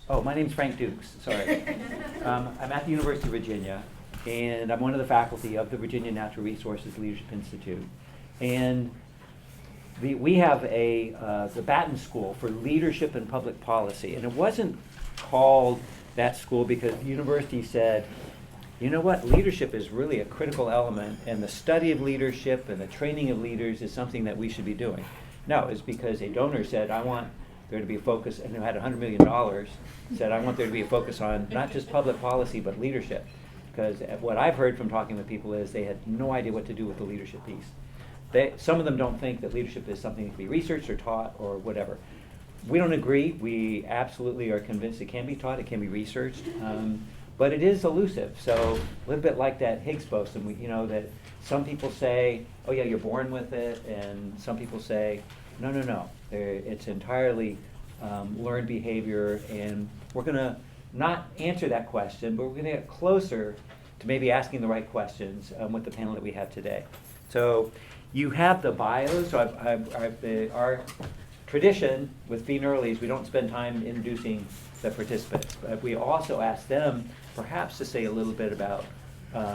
Oh, my name's Frank Dukes, sorry. I'm at the University of Virginia, and I'm one of the faculty of the Virginia Natural Resources Leadership Institute. And we have the Batten School for Leadership and Public Policy, and it wasn't called that school because the university said, you know what, leadership is really a critical element, and the study of leadership and the training of leaders is something that we should be doing. No, it's because a donor said, I want there to be a focus, and who had $100 million, said, I want there to be a focus on not just public policy, but leadership. Because what I've heard from talking with people is they had no idea what to do with the leadership piece. Some of them don't think that leadership is something that can be researched or taught or whatever. We don't agree. We absolutely are convinced it can be taught, it can be researched, but it is elusive. So a little bit like that Higgs boson, that some people say, oh yeah, you're born with it, and some people say, no, it's entirely learned behavior, and we're going to not answer that question, but we're going to get closer to maybe asking the right questions with the panel that we have today. So you have the bios. So our tradition with Phi Early is we don't spend time introducing the participants, but we also ask them perhaps to say a little bit about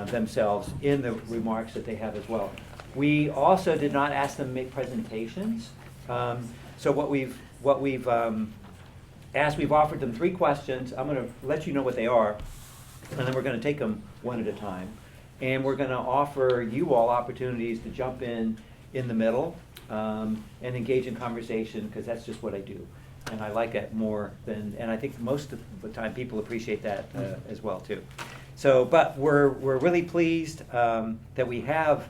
themselves in the remarks that they have as well. We also did not ask them to make presentations. So what we've asked, we've offered them 3 questions. I'm going to let you know what they are, and then we're going to take them one at a time. And we're going to offer you all opportunities to jump in the middle and engage in conversation, because that's just what I do. And I like it more than, and I think most of the time people appreciate that as well too. So, but we're really pleased that we have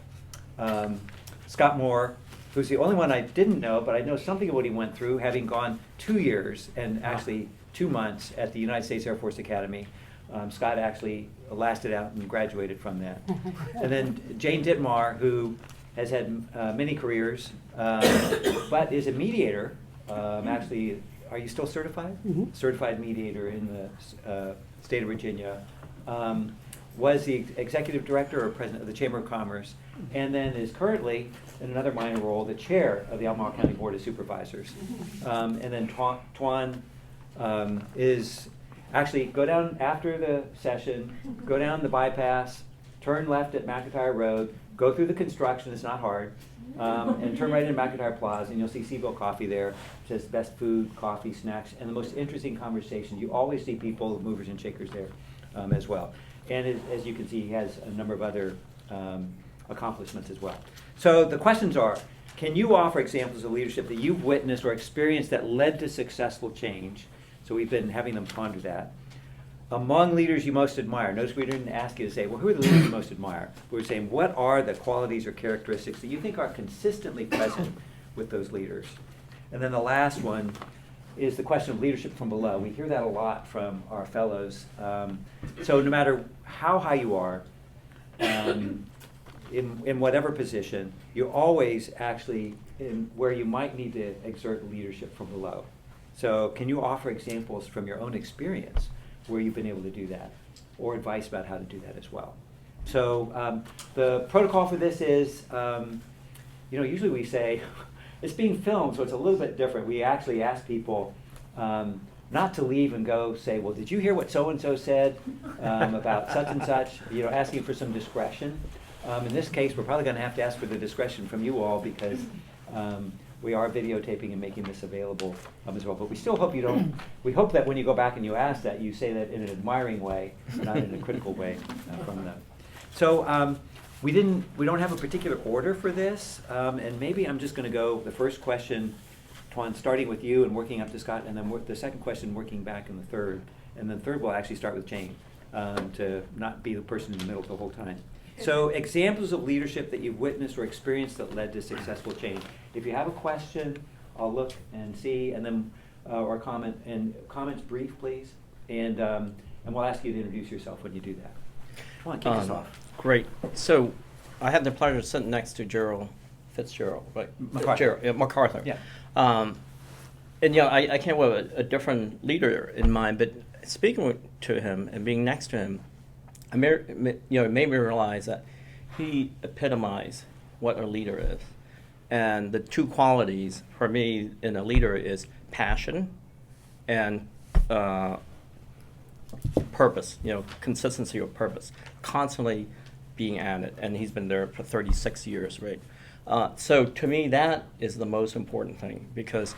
Scott Moore, who's the only one I didn't know, but I know something of what he went through, having gone 2 years and actually 2 months at the United States Air Force Academy. Scott actually lasted out and graduated from that. And then Jane Dittmar, who has had many careers, but is a mediator. Actually, are you still certified? Mm-hmm. Certified mediator in the state of Virginia. Was the executive director or president of the Chamber of Commerce, and then is currently, in another minor role, the chair of the Albemarle County Board of Supervisors. And then Tuan is actually, go down after the session, go down the bypass, turn left at McIntyre Road, go through the construction, it's not hard, and turn right into McIntyre Plaza, and you'll see Seaville Coffee there. It says best food, coffee, snacks, and the most interesting conversations. You always see people, movers and shakers there as well. And as you can see, he has a number of other accomplishments as well. So the questions are, can you offer examples of leadership that you've witnessed or experienced that led to successful change? So we've been having them ponder that. Among leaders you most admire. Notice we didn't ask you to say, well, who are the leaders you most admire? We were saying, what are the qualities or characteristics that you think are consistently present with those leaders? And then the last one is the question of leadership from below. We hear that a lot from our fellows. So no matter how high you are, in whatever position, you're always actually in where you might need to exert leadership from below. So can you offer examples from your own experience where you've been able to do that, or advice about how to do that as well? So the protocol for this is, usually we say, it's being filmed, so it's a little bit different. We actually ask people not to leave and go say, well, did you hear what so-and-so said about such and such? Asking for some discretion. In this case, we're probably going to have to ask for the discretion from you all, because we are videotaping and making this available as well. But we still hope we hope that when you go back and you ask that, you say that in an admiring way, not in a critical way from them. So we don't have a particular order for this, and maybe I'm just going to go the first question, Tuan, starting with you and working up to Scott, and then the second question working back in the third, and then third we'll actually start with Jane to not be the person in the middle the whole time. So examples of leadership that you've witnessed or experienced that led to successful change. If you have a question, I'll look and see, and then or comment, and comments brief, please, and we'll ask you to introduce yourself when you do that. Come on, kick us off. Great. So I had the pleasure of sitting next to Gerald Fitzgerald, right? MacArthur. MacArthur. Yeah. And I came with a different leader in mind, but speaking to him and being next to him, it made me realize that he epitomized what a leader is. And the two qualities for me in a leader is passion and purpose, consistency of purpose, constantly being at it, and he's been there for 36 years, right? So to me, that is the most important thing, because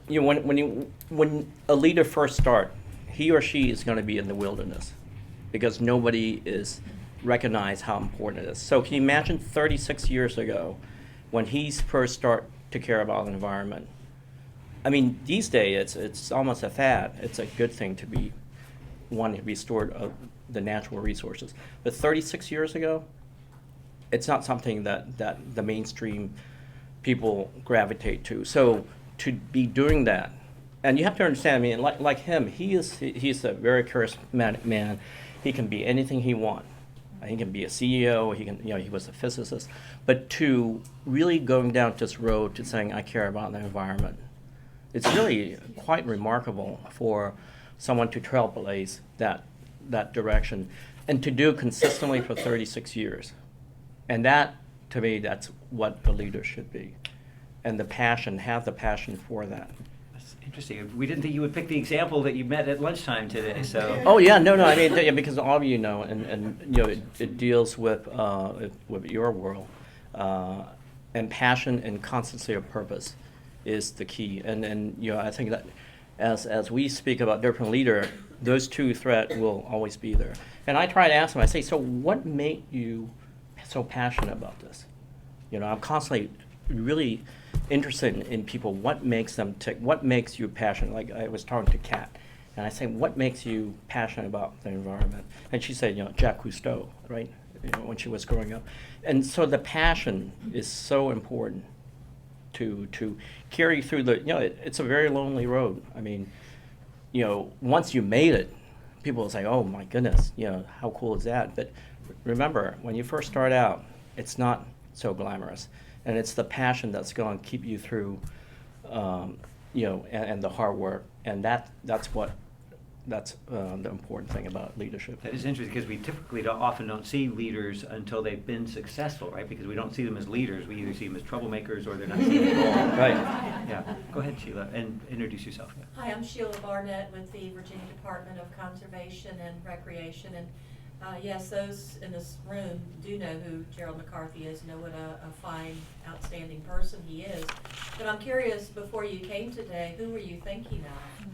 when a leader first start, he or she is going to be in the wilderness, because nobody is recognize how important it is. So can you imagine 36 years ago, when he first start to care about the environment? I mean, these days it's almost a fad. It's a good thing to be wanting to be stored of the natural resources. But 36 years ago, it's not something that the mainstream people gravitate to. So to be doing that, and you have to understand, I mean, like him, he's a very charismatic man. He can be anything he wants. He can be a CEO, he was a physicist. But to really going down this road to saying, I care about the environment, it's really quite remarkable for someone to trailblaze that direction and to do consistently for 36 years. And that, to me, that's what a leader should be. And have the passion for that. That's interesting. We didn't think you would pick the example that you met at lunchtime today, so. Oh, yeah, no, I mean, yeah, because all of you know, and it deals with your world. And passion and constancy of purpose is the key. And I think that as we speak about different leader, those two threads will always be there. And I try to ask them, I say, so what made you so passionate about this? I'm constantly really interested in people, what makes them tick, what makes you passionate? Like I was talking to Kat, and I say, what makes you passionate about the environment? And she said, Jacques Cousteau, right? When she was growing up. And so the passion is so important to carry through it's a very lonely road. I mean, once you made it, people will say, oh my goodness, how cool is that? But remember, when you first start out, it's not so glamorous. And it's the passion that's going to keep you through, and the hard work. And that's the important thing about leadership. That is interesting, because we typically often don't see leaders until they've been successful, right? Because we don't see them as leaders. We either see them as troublemakers or they're not seen at all. Right. Yeah. Go ahead, Sheila, and introduce yourself. Yeah. Hi, I'm Sheila Barnett with the Virginia Department of Conservation and Recreation. And yes, those in this room do know who Gerald McCarthy is, know what a fine, outstanding person he is. But I'm curious, before you came today, who were you thinking of?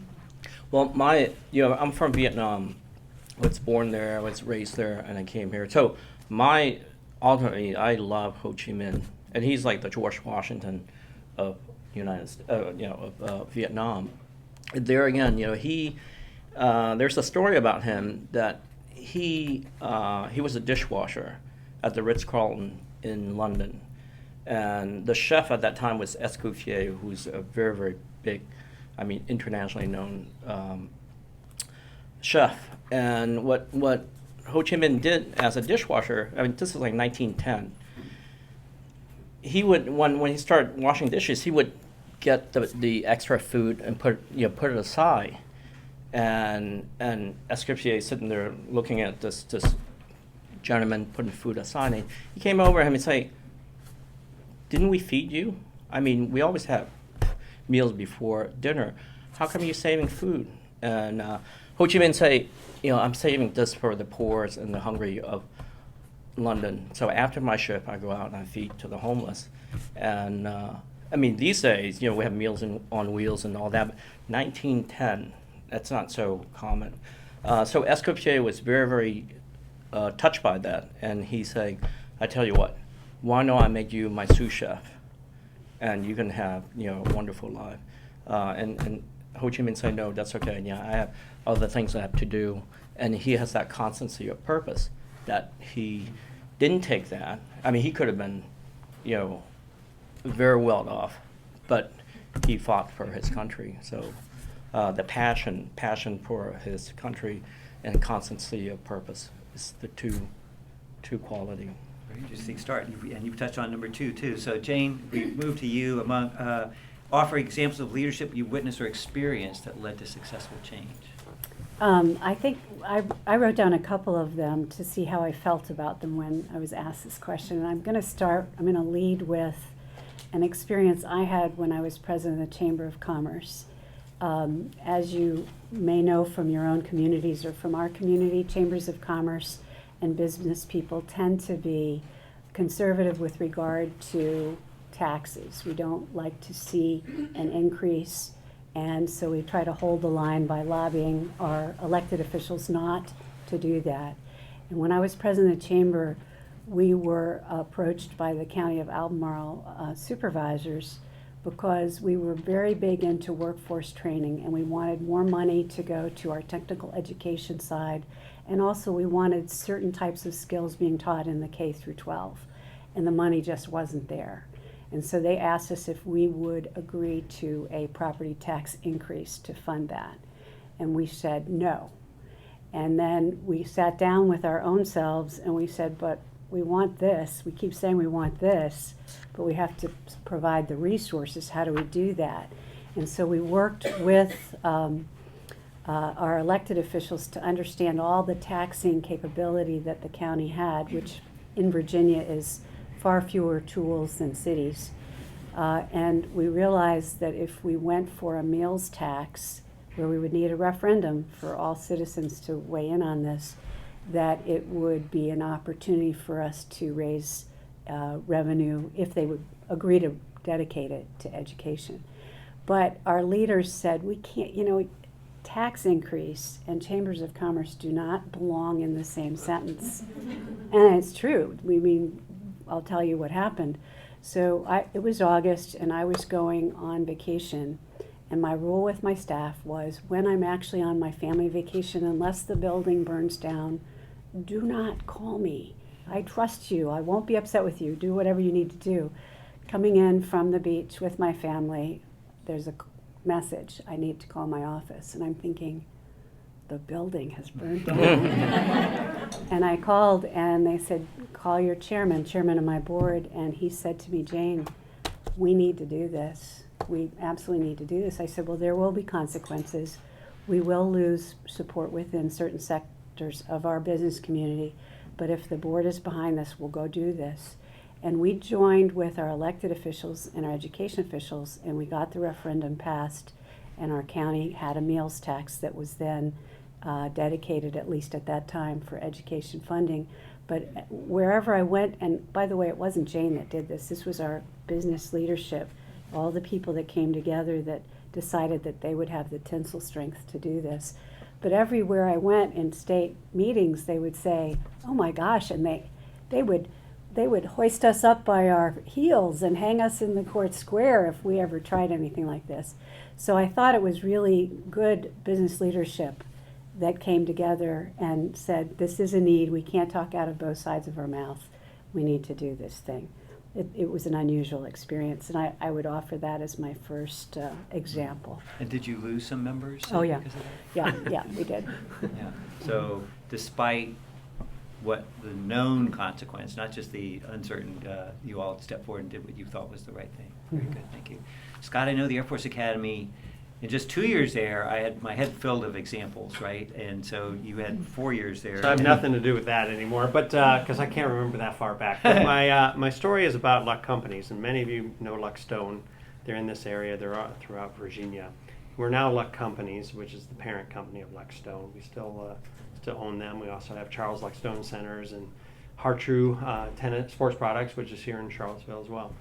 Well, I'm from Vietnam. I was born there, I was raised there, and I came here. So ultimately, I love Ho Chi Minh, and he's like the George Washington of Vietnam. And there again, there's a story about him that he was a dishwasher at the Ritz-Carlton in London, and the chef at that time was Escoffier, who's a very, very big, internationally known chef. And what Ho Chi Minh did as a dishwasher, this is like 1910. He would, when he started washing dishes, he would get the extra food and put it aside. And Escoffier sitting there looking at this gentleman putting food aside. And he came over him and say, "Didn't we feed you? We always have meals before dinner. How come you're saving food?" And Ho Chi Minh say, "I'm saving this for the poor and the hungry of London. So after my shift, I go out and I feed to the homeless." And these days, we have meals on wheels and all that. But 1910, that's not so common. So Escoffier was very, very touched by that, and he said, "I tell you what, why don't I make you my sous chef, and you can have a wonderful life." And Ho Chi Minh said, "No, that's okay. Yeah, I have other things I have to do." And he has that constancy of purpose that he didn't take that. He could have been, very well off, but he fought for his country. So the passion for his country and constancy of purpose is the two quality. Very interesting start, and you've touched on number 2 too. So Jane, we move to you among offering examples of leadership you witnessed or experienced that led to successful change. I think I wrote down a couple of them to see how I felt about them when I was asked this question. And I'm going to lead with an experience I had when I was president of the Chamber of Commerce. As you may know from your own communities or from our community, chambers of commerce and business people tend to be conservative with regard to taxes. We don't like to see an increase, and so we try to hold the line by lobbying our elected officials not to do that. And when I was president of the chamber, we were approached by the County of Albemarle supervisors because we were very big into workforce training, and we wanted more money to go to our technical education side, and also we wanted certain types of skills being taught in the K through 12, and the money just wasn't there. And so they asked us if we would agree to a property tax increase to fund that, and we said no. And then we sat down with our own selves and we said, but we want this, we keep saying we want this, but we have to provide the resources. How do we do that? And so we worked with our elected officials to understand all the taxing capability that the county had, which in Virginia is far fewer tools than cities. And we realized that if we went for a meals tax, where we would need a referendum for all citizens to weigh in on this, that it would be an opportunity for us to raise revenue if they would agree to dedicate it to education. But our leaders said, we can't, tax increase and chambers of commerce do not belong in the same sentence. And it's true. I'll tell you what happened. So it was August and I was going on vacation, and my rule with my staff was, when I'm actually on my family vacation, unless the building burns down, do not call me. I trust you. I won't be upset with you. Do whatever you need to do. Coming in from the beach with my family, there's a message. I need to call my office. And I'm thinking, the building has burned down. And I called and they said, call your chairman of my board. And he said to me, Jane, we need to do this. We absolutely need to do this. I said, well, there will be consequences. We will lose support within certain sectors of our business community. But if the board is behind this, we'll go do this. And we joined with our elected officials and our education officials, and we got the referendum passed, and our county had a meals tax that was then dedicated, at least at that time, for education funding. But wherever I went, and by the way, it wasn't Jane that did this, this was our business leadership, all the people that came together that decided that they would have the tensile strength to do this. But everywhere I went in state meetings, they would say, oh my gosh, and they would hoist us up by our heels and hang us in the court square if we ever tried anything like this. So I thought it was really good business leadership that came together and said, this is a need. We can't talk out of both sides of our mouth. We need to do this thing. It was an unusual experience, and I would offer that as my first example. And did you lose some members? Oh, yeah. Because of that? Yeah, we did. Yeah. So despite what the known consequence, not just the uncertain, you all stepped forward and did what you thought was the right thing. Very Mhm. good, thank you. Scott, I know the Air Force Academy, in just 2 years there, I had my head filled of examples, right? And so you had 4 years there. So I have nothing to do with that anymore, but because I can't remember that far back. But my story is about Luck Companies, and many of you know Luck Stone. They're in this area. They're throughout Virginia. We're now Luck Companies, which is the parent company of Luck Stone. We still own them. We also have Charles Luck Stone Centers and Hartrue Tennis Sports Products, which is here in Charlottesville as well.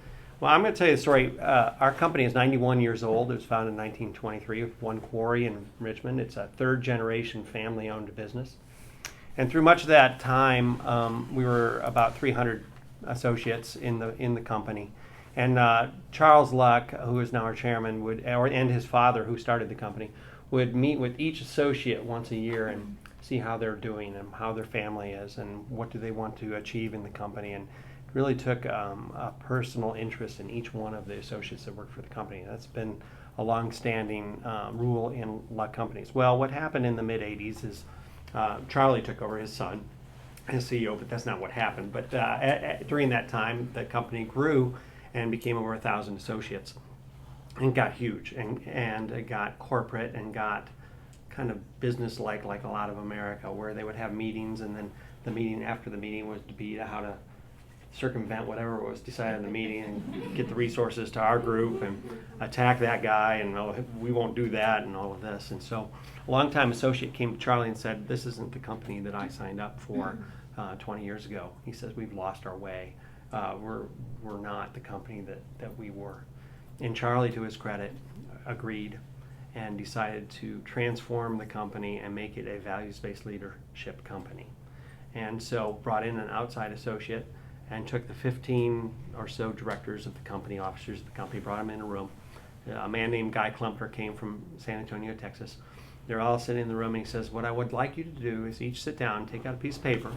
Well, I'm going to tell you the story. Our company is 91 years old. It was founded in 1923 with one quarry in Richmond. It's a third-generation family-owned business. And through much of that time, we were about 300 associates in the company. And Charles Luck, who is now our chairman, and his father, who started the company, would meet with each associate once a year and see how they're doing and how their family is and what do they want to achieve in the company. And really took a personal interest in each one of the associates that work for the company. That's been a long-standing rule in Luck Companies. Well, what happened in the mid-'80s is Charlie took over, his son, as CEO, but that's not what happened. But during that time, the company grew and became over 1,000 associates and got huge and it got corporate and got kind of business-like, like a lot of America, where they would have meetings, and then the meeting after the meeting was to be how to circumvent whatever was decided in the meeting and get the resources to our group and attack that guy and oh, we won't do that and all of this. And so a longtime associate came to Charlie and said, this isn't the company that I signed up for 20 years ago. He says, we've lost our way. We're not the company that we were. And Charlie, to his credit, agreed and decided to transform the company and make it a values-based leadership company. And so brought in an outside associate and took the 15 or so directors of the company, officers of the company, brought them in a room. A man named Guy Klumper came from San Antonio, Texas. They're all sitting in the room and he says, what I would like you to do is each sit down, take out a piece of paper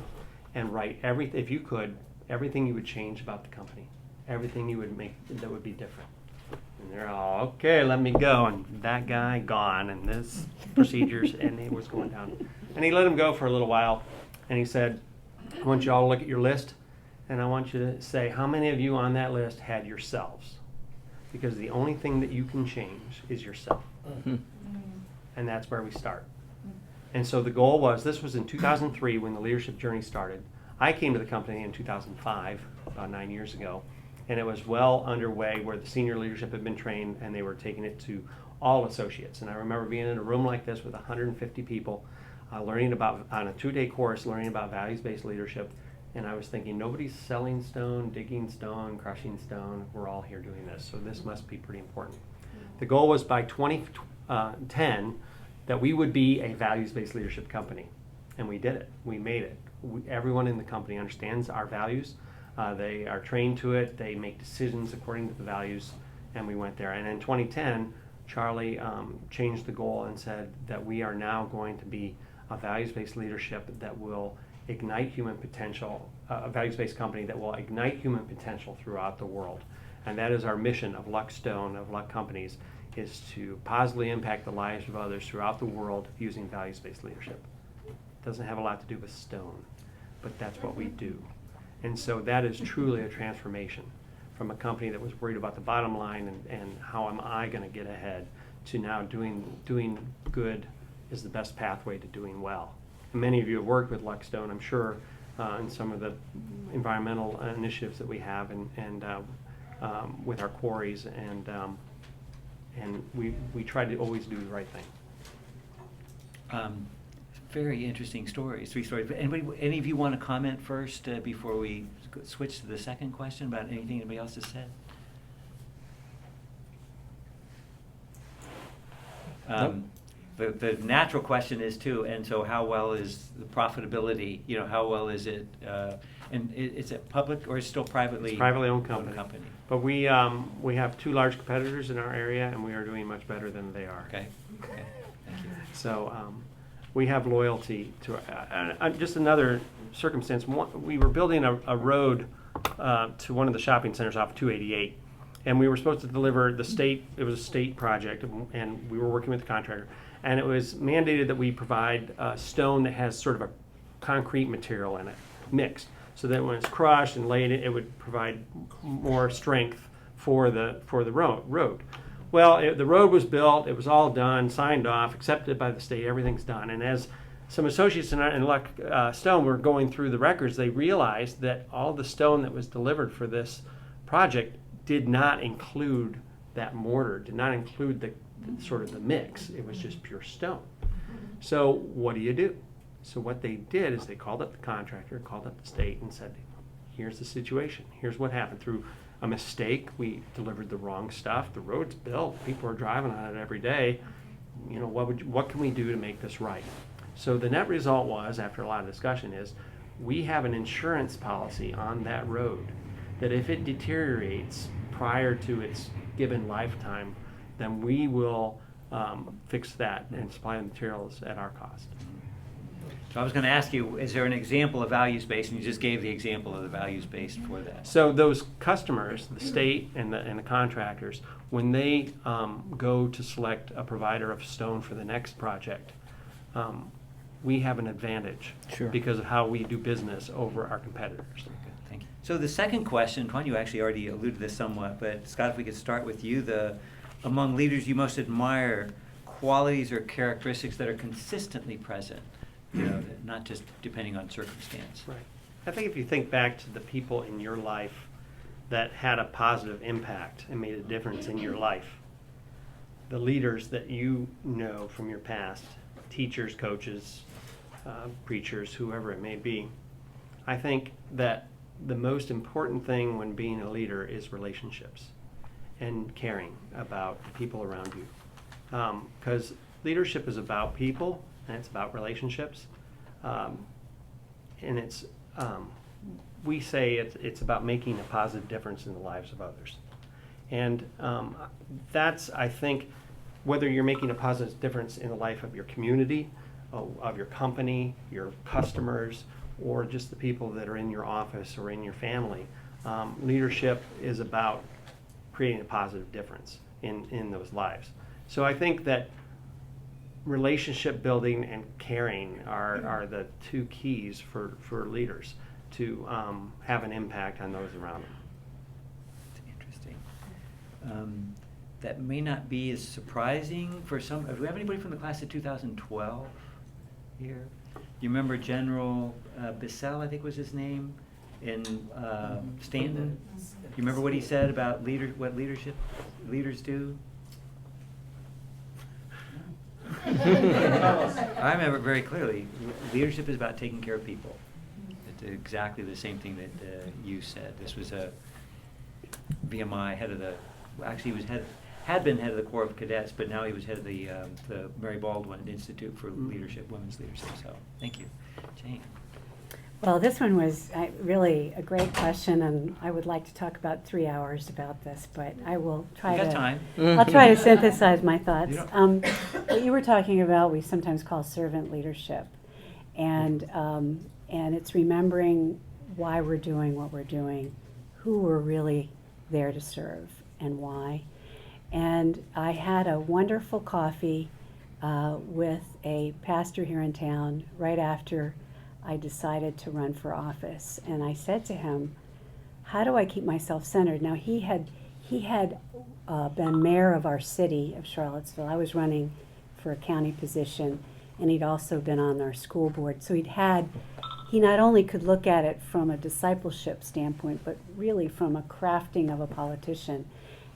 and write everything, if you could, everything you would change about the company, everything you would make that would be different. And they're all, okay, let me go. And that guy gone and this procedures and it was going down. And he let him go for a little while and he said, I want you all to look at your list and I want you to say how many of you on that list had yourselves. Because the only thing that you can change is yourself. And that's where we start. And so the goal was, this was in 2003 when the leadership journey started. I came to the company in 2005, about 9 years ago, and it was well underway where the senior leadership had been trained and they were taking it to all associates. And I remember being in a room like this with 150 people, learning about, on a 2-day course, learning about values-based leadership. And I was thinking, nobody's selling stone, digging stone, crushing stone. We're all here doing this, so this must be pretty important. The goal was by 2010 that we would be a values-based leadership company. And we did it. We made it. Everyone in the company understands our values. They are trained to it. They make decisions according to the values, and we went there. And in 2010, Charlie changed the goal and said that we are now going to be a values-based leadership that will ignite human potential, a values-based company that will ignite human potential throughout the world. And that is our mission of Luck Stone, of Luck Companies, is to positively impact the lives of others throughout the world using values-based leadership. It doesn't have a lot to do with stone, but that's what we do. And so that is truly a transformation from a company that was worried about the bottom line and how am I going to get ahead to now doing good is the best pathway to doing well. And many of you have worked with Luck Stone, I'm sure, in some of the environmental initiatives that we have and with our quarries and we try to always do the right thing. Very interesting stories, 3 stories. But any of you want to comment first before we switch to the second question about anything anybody else has said? The natural question is too, and so how well is the profitability? You know, how well is it? And is it public or is it still privately? It's a privately owned company. But we have 2 large competitors in our area, and we are doing much better than they are. Okay. Okay. Thank you. So we have loyalty to just another circumstance. We were building a road to one of the shopping centers off 288, and we were supposed to deliver the state. It was a state project, and we were working with the contractor. And it was mandated that we provide stone that has sort of a concrete material in it, mixed, so that when it's crushed and laid, it would provide more strength for the road. Well, the road was built, it was all done, signed off, accepted by the state, everything's done. And as some associates in Luck Stone were going through the records, they realized that all the stone that was delivered for this project did not include that mortar, did not include the sort of the mix. It was just pure stone. So what do? So what they did is they called up the contractor, called up the state and said, here's the situation. Here's what happened. Through a mistake, we delivered the wrong stuff. The road's built. People are driving on it every day. You know, what can we do to make this right? So the net result was, after a lot of discussion, is we have an insurance policy on that road that if it deteriorates prior to its given lifetime, then we will fix that and supply the materials at our cost. So I was going to ask you, is there an example of values-based? And you just gave the example of the values-based for that. So those customers, the state and the contractors, when they go to select a provider of stone for the next project, we have an advantage because of how we do business over our competitors. Thank you. So the second question, Twan, you actually already alluded to this somewhat, but Scott, if we could start with you, among leaders you most admire, qualities or characteristics that are consistently present, you know, not just depending on circumstance. Right. I think if you think back to the people in your life that had a positive impact and made a difference in your life, the leaders that you know from your past, teachers, coaches, preachers, whoever it may be, I think that the most important thing when being a leader is relationships and caring about the people around you. Because leadership is about people and it's about relationships. And it's, we say it's about making a positive difference in the lives of others. And that's, I think, whether you're making a positive difference in the life of your community, of your company, your customers, or just the people that are in your office or in your family, leadership is about creating a positive difference in those lives. So I think that relationship building and caring are the two keys for leaders to have an impact on those around them. Interesting. That may not be as surprising for some. Do we have anybody from the class of 2012 here? You remember General Bissell, I think was his name, in Stanton? You remember what he said about what leaders do? I remember it very clearly. Leadership is about taking care of people. It's exactly the same thing that you said. This was a VMI head of the. Actually, he was had been head of the Corps of Cadets, but now he was head of the Mary Baldwin Institute for Leadership, Women's Leadership. So, thank you, Jane. Well, this one was really a great question, and I would like to talk about 3 hours about this, but I will try You got to. time. I'll try to synthesize my thoughts. You What you were talking about, we sometimes call servant leadership, and it's remembering why we're doing what we're doing, who we're really there to serve, and why. And I had a wonderful coffee with a pastor here in town right after I decided to run for office, and I said to him, how do I keep myself centered? Now, he had been mayor of our city of Charlottesville. I was running for a county position, and he'd also been on our school board. So he not only could look at it from a discipleship standpoint, but really from a crafting of a politician.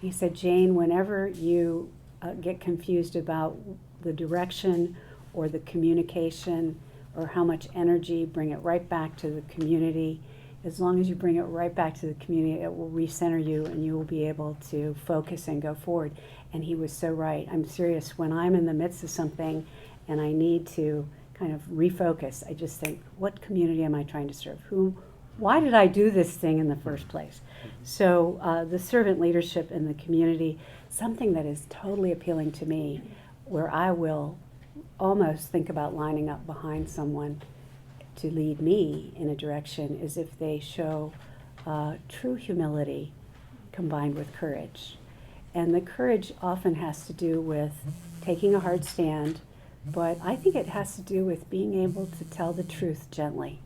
He said, Jane, whenever you get confused about the direction or the communication or how much energy, bring it right back to the community. As long as you bring it right back to the community, it will recenter you and you will be able to focus and go forward. And he was so right. I'm serious. When I'm in the midst of something and I need to kind of refocus, I just think, what community am I trying to serve? Why did I do this thing in the first place? So the servant leadership in the community, something that is totally appealing to me, where I will almost think about lining up behind someone to lead me in a direction, is if they show true humility combined with courage. And the courage often has to do with taking a hard stand, but I think it has to do with being able to tell the truth gently.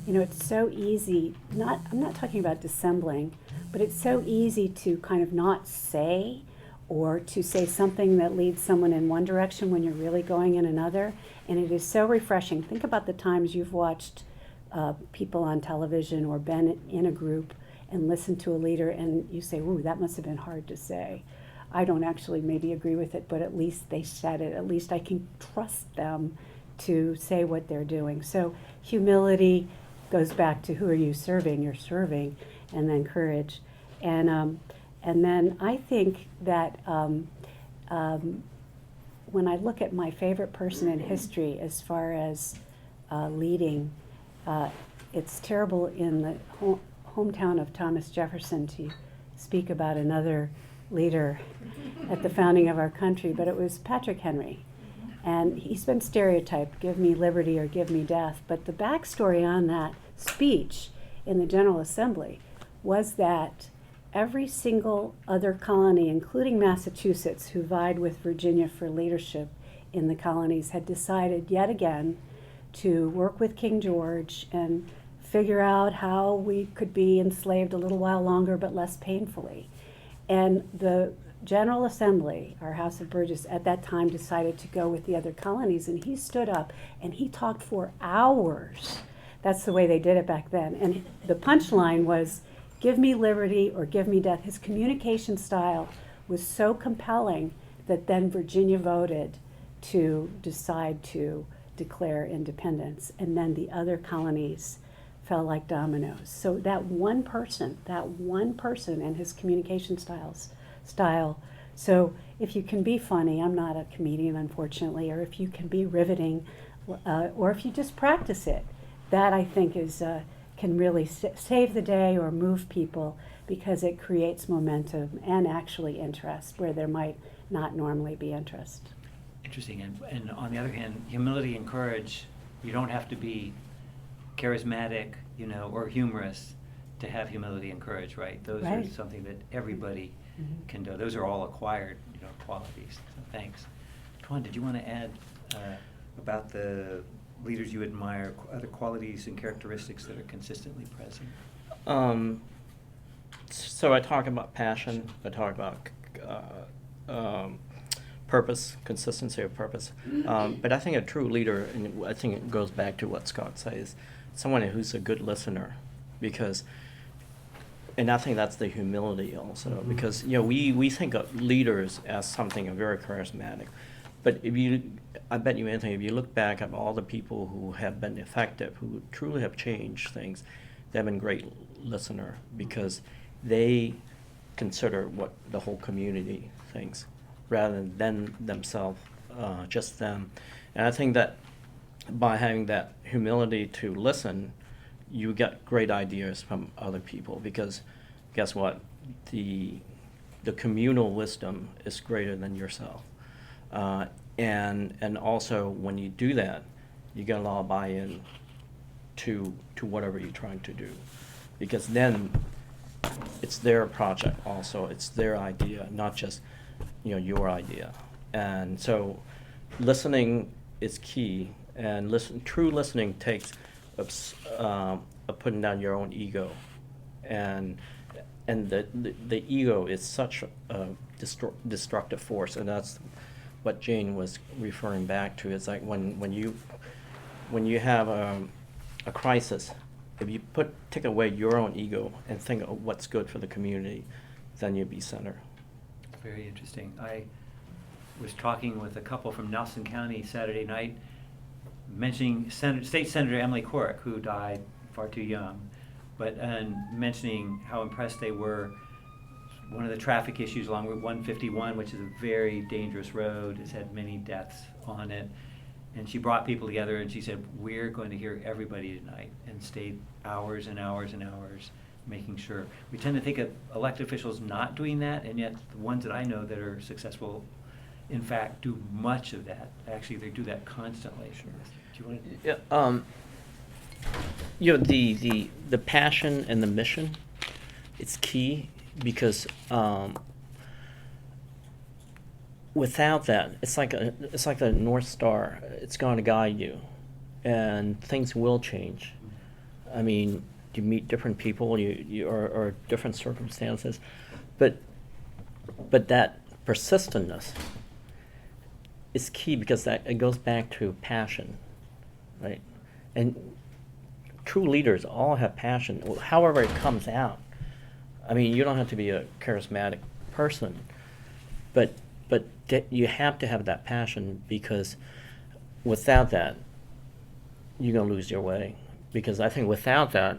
You know, it's so easy, I'm not talking about dissembling, but it's so easy to kind of not say, or to say something that leads someone in one direction when you're really going in another. And it is so refreshing. Think about the times you've watched people on television or been in a group and listened to a leader and you say, ooh, that must have been hard to say. I don't actually maybe agree with it, but at least they said it. At least I can trust them to say what they're doing. So humility goes back to who are you serving? You're serving, and then courage. And then I think that when I look at my favorite person in history as far as leading, it's terrible in the hometown of Thomas Jefferson to speak about another leader at the founding of our country, but it was Patrick Henry. And he's been stereotyped, give me liberty or give me death. But the backstory on that speech in the General Assembly was that every single other colony, including Massachusetts, who vied with Virginia for leadership in the colonies, had decided yet again to work with King George and figure out how we could be enslaved a little while longer but less painfully. And the General Assembly, our House of Burgess, at that time decided to go with the other colonies, and he stood up and he talked for hours that's the way they did it back then. And the punchline was, give me liberty or give me death. His communication style was so compelling that then Virginia voted to decide to declare independence. And then the other colonies fell like dominoes. So that one person and his communication style. So if you can be funny, I'm not a comedian, unfortunately, or if you can be riveting, or if you just practice it, that I think is can really save the day or move people, because it creates momentum and actually interest where there might not normally be interest. Interesting. And on the other hand, humility and courage, you don't have to be charismatic, or humorous to have humility and courage, right? Those are Right. something that everybody Mhm. can do. Those are all acquired, qualities. So thanks. Tuan, did you want to add about the leaders you admire, other qualities and characteristics that are consistently present? So I talk about passion. I talk about purpose, consistency of purpose. But I think a true leader, and I think it goes back to what Scott says, someone who's a good listener, because, and I think that's the humility also, Mhm. because we think of leaders as something very charismatic, but I bet you anything, if you look back at all the people who have been effective, who truly have changed things, they've been great listener, because they consider what the whole community thinks rather than themselves, just them. And I think that by having that humility to listen, you get great ideas from other people, because guess what? The communal wisdom is greater than yourself. And also when you do that, you get a lot of buy-in to whatever you're trying to do, because then it's their project also, it's their idea, not just your idea. And so listening is key, and true listening takes of putting down your own ego, and the ego is such a destructive force, and that's what Jane was referring back to. It's like when you have a crisis, if you take away your own ego and think of what's good for the community, then you'll be center. Very interesting. I was talking with a couple from Nelson County Saturday night, mentioning State Senator Emily Corrick, who died far too young, and mentioning how impressed they were. One of the traffic issues along Route 151, which is a very dangerous road, has had many deaths on it. And she brought people together and she said, we're going to hear everybody tonight, and stayed hours and hours and hours making sure. We tend to think of elected officials not doing that, and yet the ones that I know that are successful, in fact, do much of that. Actually, they do that constantly. Sure. Do you want to? The passion and the mission, it's key, because without that, it's like a North Star. It's going to guide you, and things will change. I mean, you meet different people, or different circumstances, but that persistentness is key, because it goes back to passion, right? And true leaders all have passion, however it comes out. I mean, you don't have to be a charismatic person, but you have to have that passion, because without that, you're going to lose your way. Because I think without that,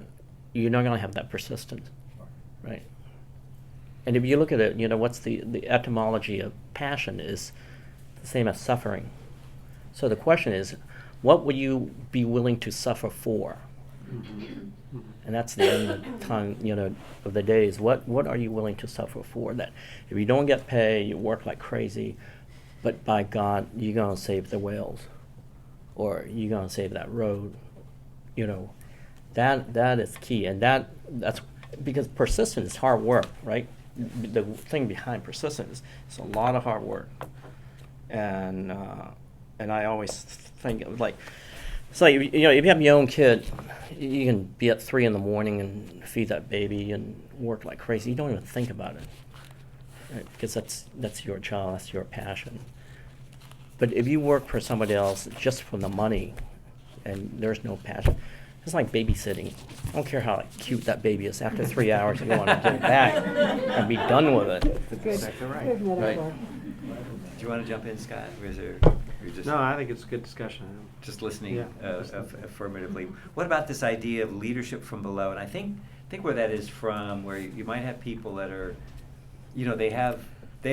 you're not going to have that persistence, right? And if you look at it, what's the etymology of passion is the same as suffering. So the question is, what would you be willing to suffer for? Mm-hmm. And that's the end of the time, of the days. What are you willing to suffer for? That if you don't get paid, you work like crazy, but by God, you're gonna save the whales, or you're gonna save that road. That is key, and that's because persistence is hard work, right? The thing behind persistence is a lot of hard work, and I always think of like. It's like, if you have your own kid, you can be at 3 in the morning and feed that baby and work like crazy. You don't even think about it, right? Because that's your child, that's your passion. But if you work for somebody else just for the money, and there's no passion, It's like babysitting. I don't care how like, cute that baby is. After 3 hours, you want to get it back and be done with it. Good, Exactly right. good metaphor. Do you want to jump in, Scott, or is there, you're just No, I think it's a good discussion. just listening Yeah. affirmatively? What about this idea of leadership from below? And I think where that is from, where you might have people that are, you know, they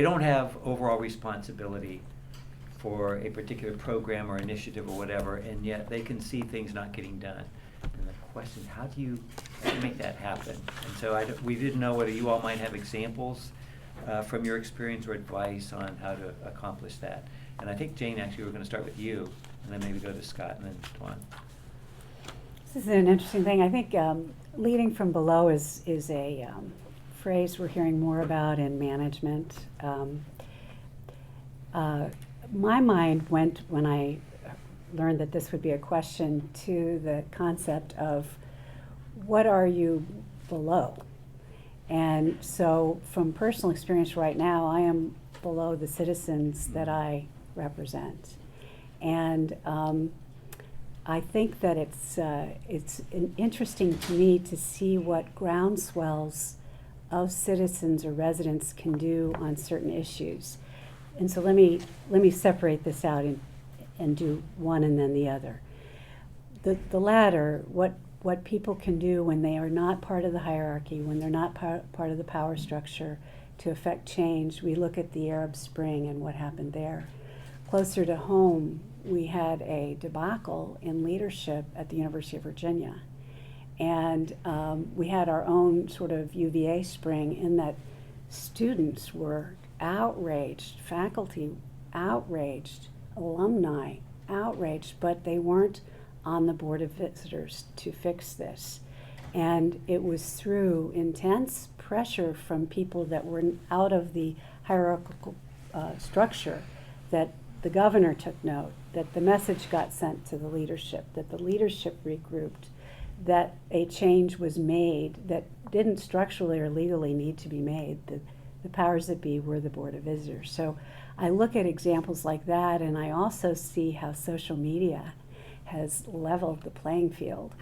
don't have overall responsibility for a particular program or initiative or whatever, and yet they can see things not getting done. And the question, how do you make that happen? And so we didn't know whether you all might have examples from your experience or advice on how to accomplish that. And I think, Jane, actually, we're going to start with you, and then maybe go to Scott and then Tuan. This is an interesting thing. I think leading from below is a phrase we're hearing more about in management. My mind went, when I learned that this would be a question, to the concept of what are you below? And so from personal experience right now, I am below the citizens that I represent. And I think that it's interesting to me to see what groundswells of citizens or residents can do on certain issues. And so let me separate this out and do one and then the other. The latter, what people can do when they are not part of the hierarchy, when they're not part of the power structure to affect change. We look at the Arab Spring and what happened there. Closer to home, we had a debacle in leadership at the University of Virginia. And we had our own sort of UVA spring in that students were outraged, faculty outraged, alumni outraged, but they weren't on the Board of Visitors to fix this. And it was through intense pressure from people that were out of the hierarchical structure that the governor took note, that the message got sent to the leadership, that the leadership regrouped, that a change was made that didn't structurally or legally need to be made. The powers that be were the Board of Visitors. So I look at examples like that, and I also see how social media has leveled the playing field.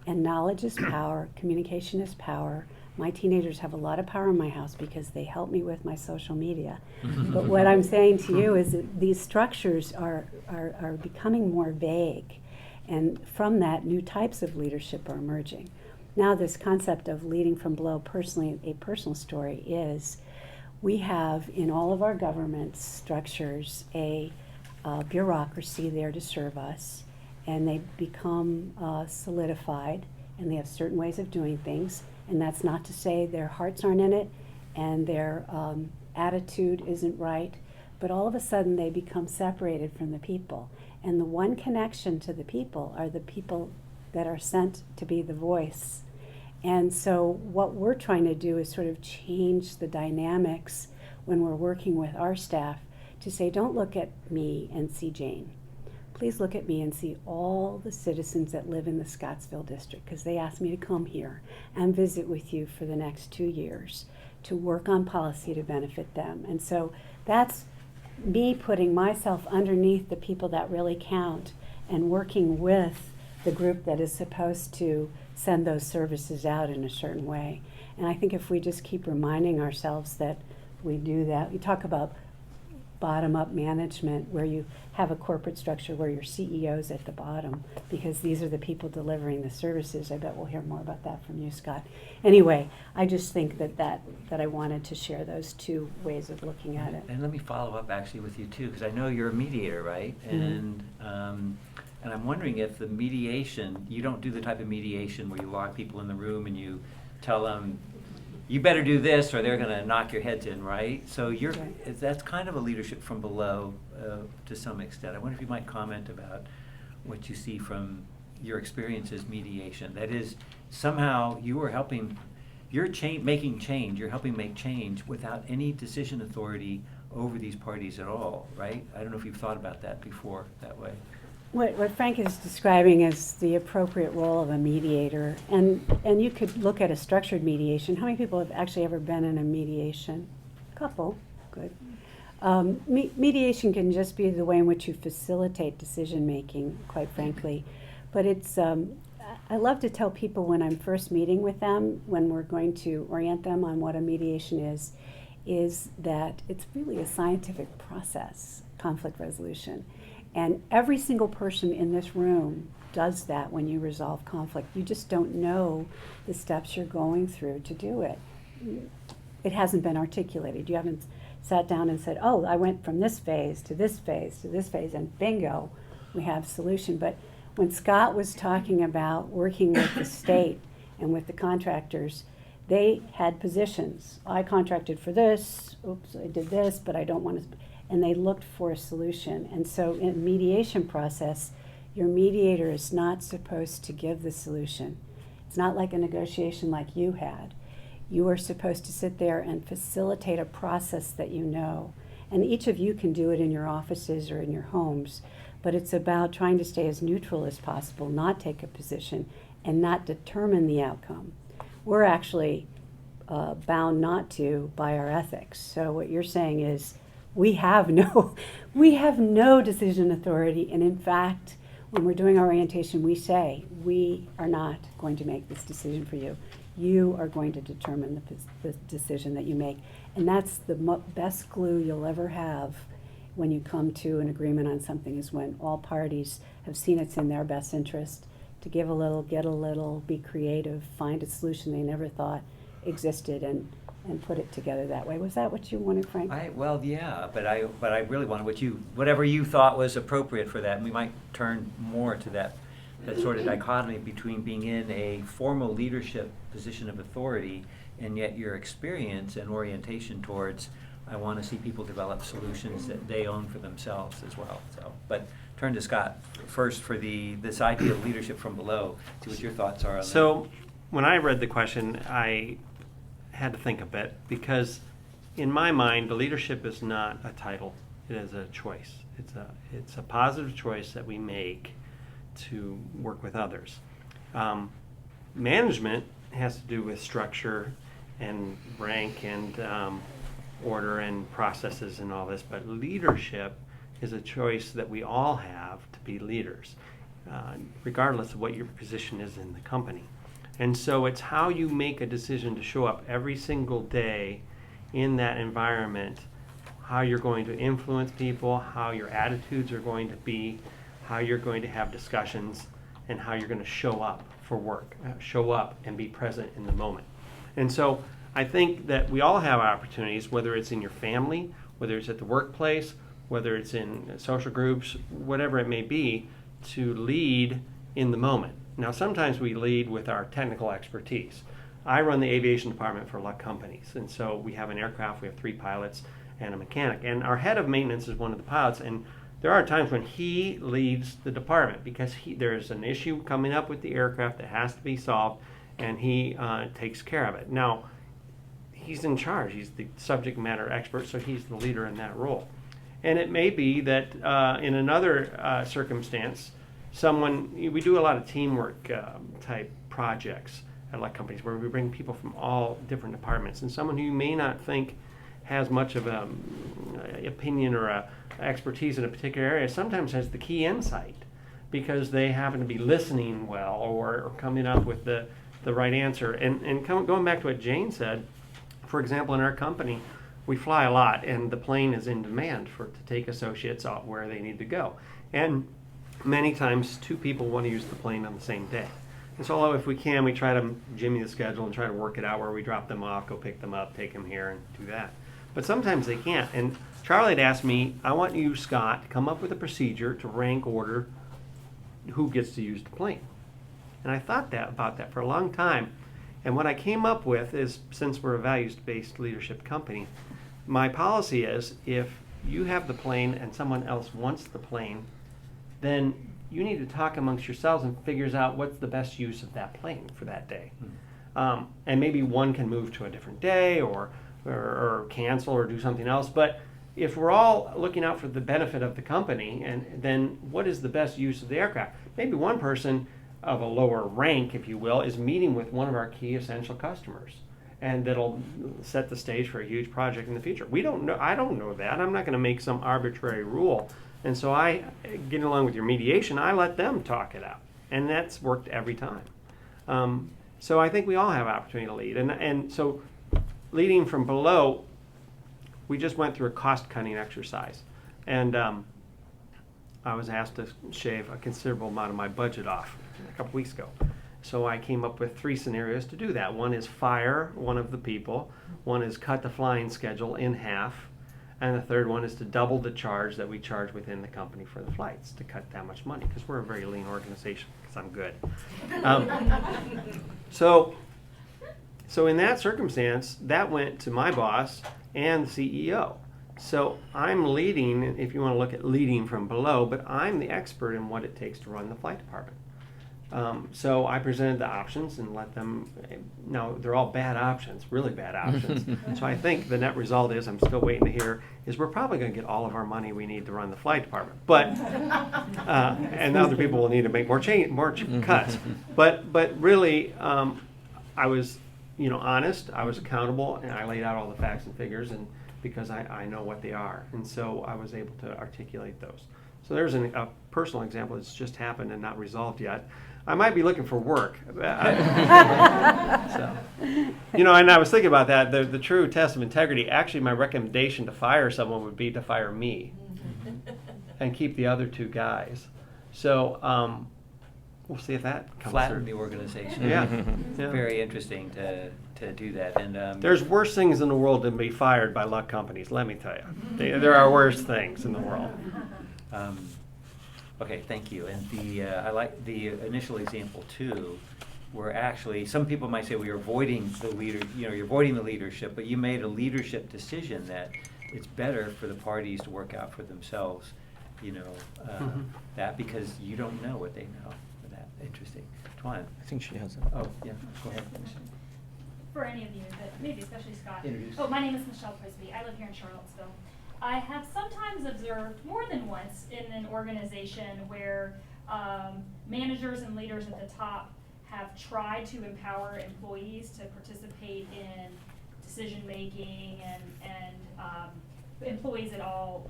And knowledge is power, communication is power. My teenagers have a lot of power in my house because they help me with my social media. But what I'm saying to you is that these structures are becoming more vague. And from that, new types of leadership are emerging. Now, this concept of leading from below, personally, a personal story is we have in all of our government structures a bureaucracy there to serve us, and they become solidified, and they have certain ways of doing things. And that's not to say their hearts aren't in it and their attitude isn't right, but all of a sudden they become separated from the people. And the one connection to the people are the people that are sent to be the voice. And so what we're trying to do is sort of change the dynamics when we're working with our staff to say, don't look at me and see Jane. Please look at me and see all the citizens that live in the Scottsville district, because they asked me to come here and visit with you for the next 2 years to work on policy to benefit them. And so that's me putting myself underneath the people that really count and working with the group that is supposed to send those services out in a certain way. And I think if we just keep reminding ourselves that we do that, we talk about bottom-up management where you have a corporate structure where your CEO's at the bottom because these are the people delivering the services. I bet we'll hear more about that from you, Scott. Anyway, I just think that I wanted to share those two ways of looking at it. And let me follow up actually with you too, because I know you're a mediator, right? And I'm wondering if the mediation, you don't do the type of mediation where you lock people in the room and you tell them, you better do this or they're going to knock your heads in, right? So Right. that's kind of a leadership from below to some extent. I wonder if you might comment about what you see from your experience as mediation. That is, somehow you are helping, you're making change, you're helping make change without any decision authority over these parties at all, right? I don't know if you've thought about that before that way. What Frank is describing is the appropriate role of a mediator. And you could look at a structured mediation. How many people have actually ever been in a mediation? A couple. Good. Mediation can just be the way in which you facilitate decision making, quite frankly. But it's, I I love to tell people when I'm first meeting with them, when we're going to orient them on what a mediation is that it's really a scientific process, conflict resolution. And every single person in this room does that when you resolve conflict. You just don't know the steps you're going through to do it. It hasn't been articulated. You haven't sat down and said, oh, I went from this phase to this phase to this phase, and bingo, we have solution. But when Scott was talking about working with the state and with the contractors, they had positions. I contracted for this, oops, I did this, but I don't want to, and they looked for a solution. And so in a mediation process, your mediator is not supposed to give the solution. It's not like a negotiation like you had. You are supposed to sit there and facilitate a process that you know. And each of you can do it in your offices or in your homes, but it's about trying to stay as neutral as possible, not take a position, and not determine the outcome. We're actually bound not to by our ethics. So what you're saying is we have no decision authority, and in fact, when we're doing our orientation, we say, we are not going to make this decision for you. You are going to determine the decision that you make. And that's the best glue you'll ever have when you come to an agreement on something, is when all parties have seen it's in their best interest to give a little, get a little, be creative, find a solution they never thought existed, and put it together that way. Was that what you wanted, Frank? Well, yeah, but I really wanted whatever you thought was appropriate for that, and we might turn more to that sort of dichotomy between being in a formal leadership position of authority and yet your experience and orientation towards, I want to see people develop solutions that they own for themselves as well. So, but turn to Scott first for this idea of leadership from below. See what your thoughts are on that. So when I read the question, I had to think a bit, because in my mind, the leadership is not a title. It is a choice. It's a positive choice that we make to work with others. Management has to do with structure and rank and order and processes and all this, but leadership is a choice that we all have to be leaders, regardless of what your position is in the company. And so it's how you make a decision to show up every single day in that environment, how you're going to influence people, how your attitudes are going to be, how you're going to have discussions, and how you're going to show up for work, show up and be present in the moment. And so I think that we all have opportunities, whether it's in your family, whether it's at the workplace, whether it's in social groups, whatever it may be, to lead in the moment. Now, sometimes we lead with our technical expertise. I run the aviation department for Luck Companies, and so we have an aircraft, we have 3 pilots and a mechanic, and our head of maintenance is one of the pilots, and there are times when he leads the department because there's an issue coming up with the aircraft that has to be solved, and he takes care of it. Now, he's in charge. He's the subject matter expert, so he's the leader in that role. And it may be that in another circumstance, we do a lot of teamwork type projects at Luck Companies where we bring people from all different departments, and someone who you may not think has much of an opinion or a expertise in a particular area sometimes has the key insight because they happen to be listening well or coming up with the right answer. And going back to what Jane said, for example, in our company, we fly a lot, and the plane is in demand to take associates out where they need to go. And many times, 2 people want to use the plane on the same day. And so if we can, we try to jimmy the schedule and try to work it out where we drop them off, go pick them up, take them here, and do that. But sometimes they can't. And Charlie had asked me, I want you, Scott, to come up with a procedure to rank order who gets to use the plane. And I thought about that for a long time. And what I came up with is, since we're a values-based leadership company, my policy is if you have the plane and someone else wants the plane, then you need to talk amongst yourselves and figure out what's the best use of that plane for that day. And maybe one can move to a different day or cancel or do something else. But if we're all looking out for the benefit of the company, and then what is the best use of the aircraft? Maybe one person of a lower rank, if you will, is meeting with one of our key essential customers, and that'll set the stage for a huge project in the future. We don't know. I don't know that. I'm not going to make some arbitrary rule. And so getting along with your mediation, I let them talk it out, and that's worked every time. So I think we all have opportunity to lead. And so leading from below, we just went through a cost-cutting exercise. And I was asked to shave a considerable amount of my budget off a couple weeks ago. So I came up with 3 scenarios to do that. One is fire one of the people. One is cut the flying schedule in half. And the third one is to double the charge that we charge within the company for the flights, to cut that much money, because we're a very lean organization, because I'm good. So in that circumstance, that went to my boss and the CEO. So I'm leading, if you want to look at leading from below, but I'm the expert in what it takes to run the flight department. So I presented the options and let them, now they're all bad options, really bad options. So I think the net result is, I'm still waiting to hear, is we're probably going to get all of our money we need to run the flight department. But, and other people will need to make more cuts. But really, I was, honest, I was accountable, and I laid out all the facts and figures, and because I know what they are. And so I was able to articulate those. So there's a personal example that's just happened and not resolved yet. I might be looking for work. So, and I was thinking about that. The true test of integrity, actually my recommendation to fire someone would be to fire me and keep the other 2 guys. So we'll see if that comes Flatten through. the organization. Yeah. It's Yeah. very interesting to do that. And There's worse things in the world than be fired by luck companies, let me tell you. There are worse things in the world. Okay, thank you. And I like the initial example too, where actually some people might say, well, you're avoiding the you're avoiding the leadership, but you made a leadership decision that it's better for the parties to work out for themselves, that because you don't know what they know. That interesting. Twan. I think she has it. Oh, yeah. Go ahead. For any of you, but maybe especially Scott. Introduce. Oh, my name is Michelle Prisby. I live here in Charlottesville. I have sometimes observed more than once in an organization where managers and leaders at the top have tried to empower employees to participate in decision making and employees at all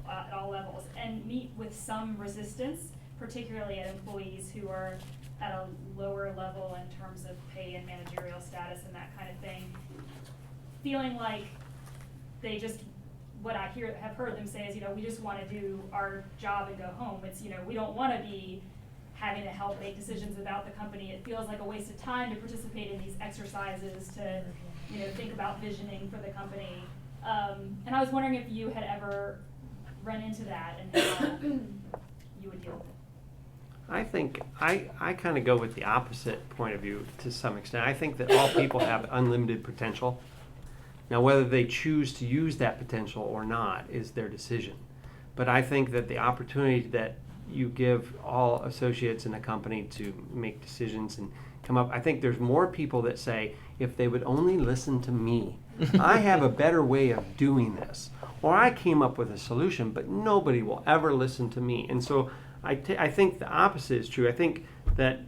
levels, and meet with some resistance, particularly at employees who are at a lower level in terms of pay and managerial status and that kind of thing, feeling like they just, what I have heard them say is, we just want to do our job and go home. It's, we don't want to be having to help make decisions about the company. It feels like a waste of time to participate in these exercises to, think about visioning for the company. And I was wondering if you had ever run into that and how you would deal with it. I think I kind of go with the opposite point of view to some extent. I think that all people have unlimited potential. Now, whether they choose to use that potential or not is their decision. But I think that the opportunity that you give all associates in a company to make decisions and come up, I think there's more people that say, if they would only listen to me, I have a better way of doing this. Or I came up with a solution, but nobody will ever listen to me. And so I think the opposite is true. I think that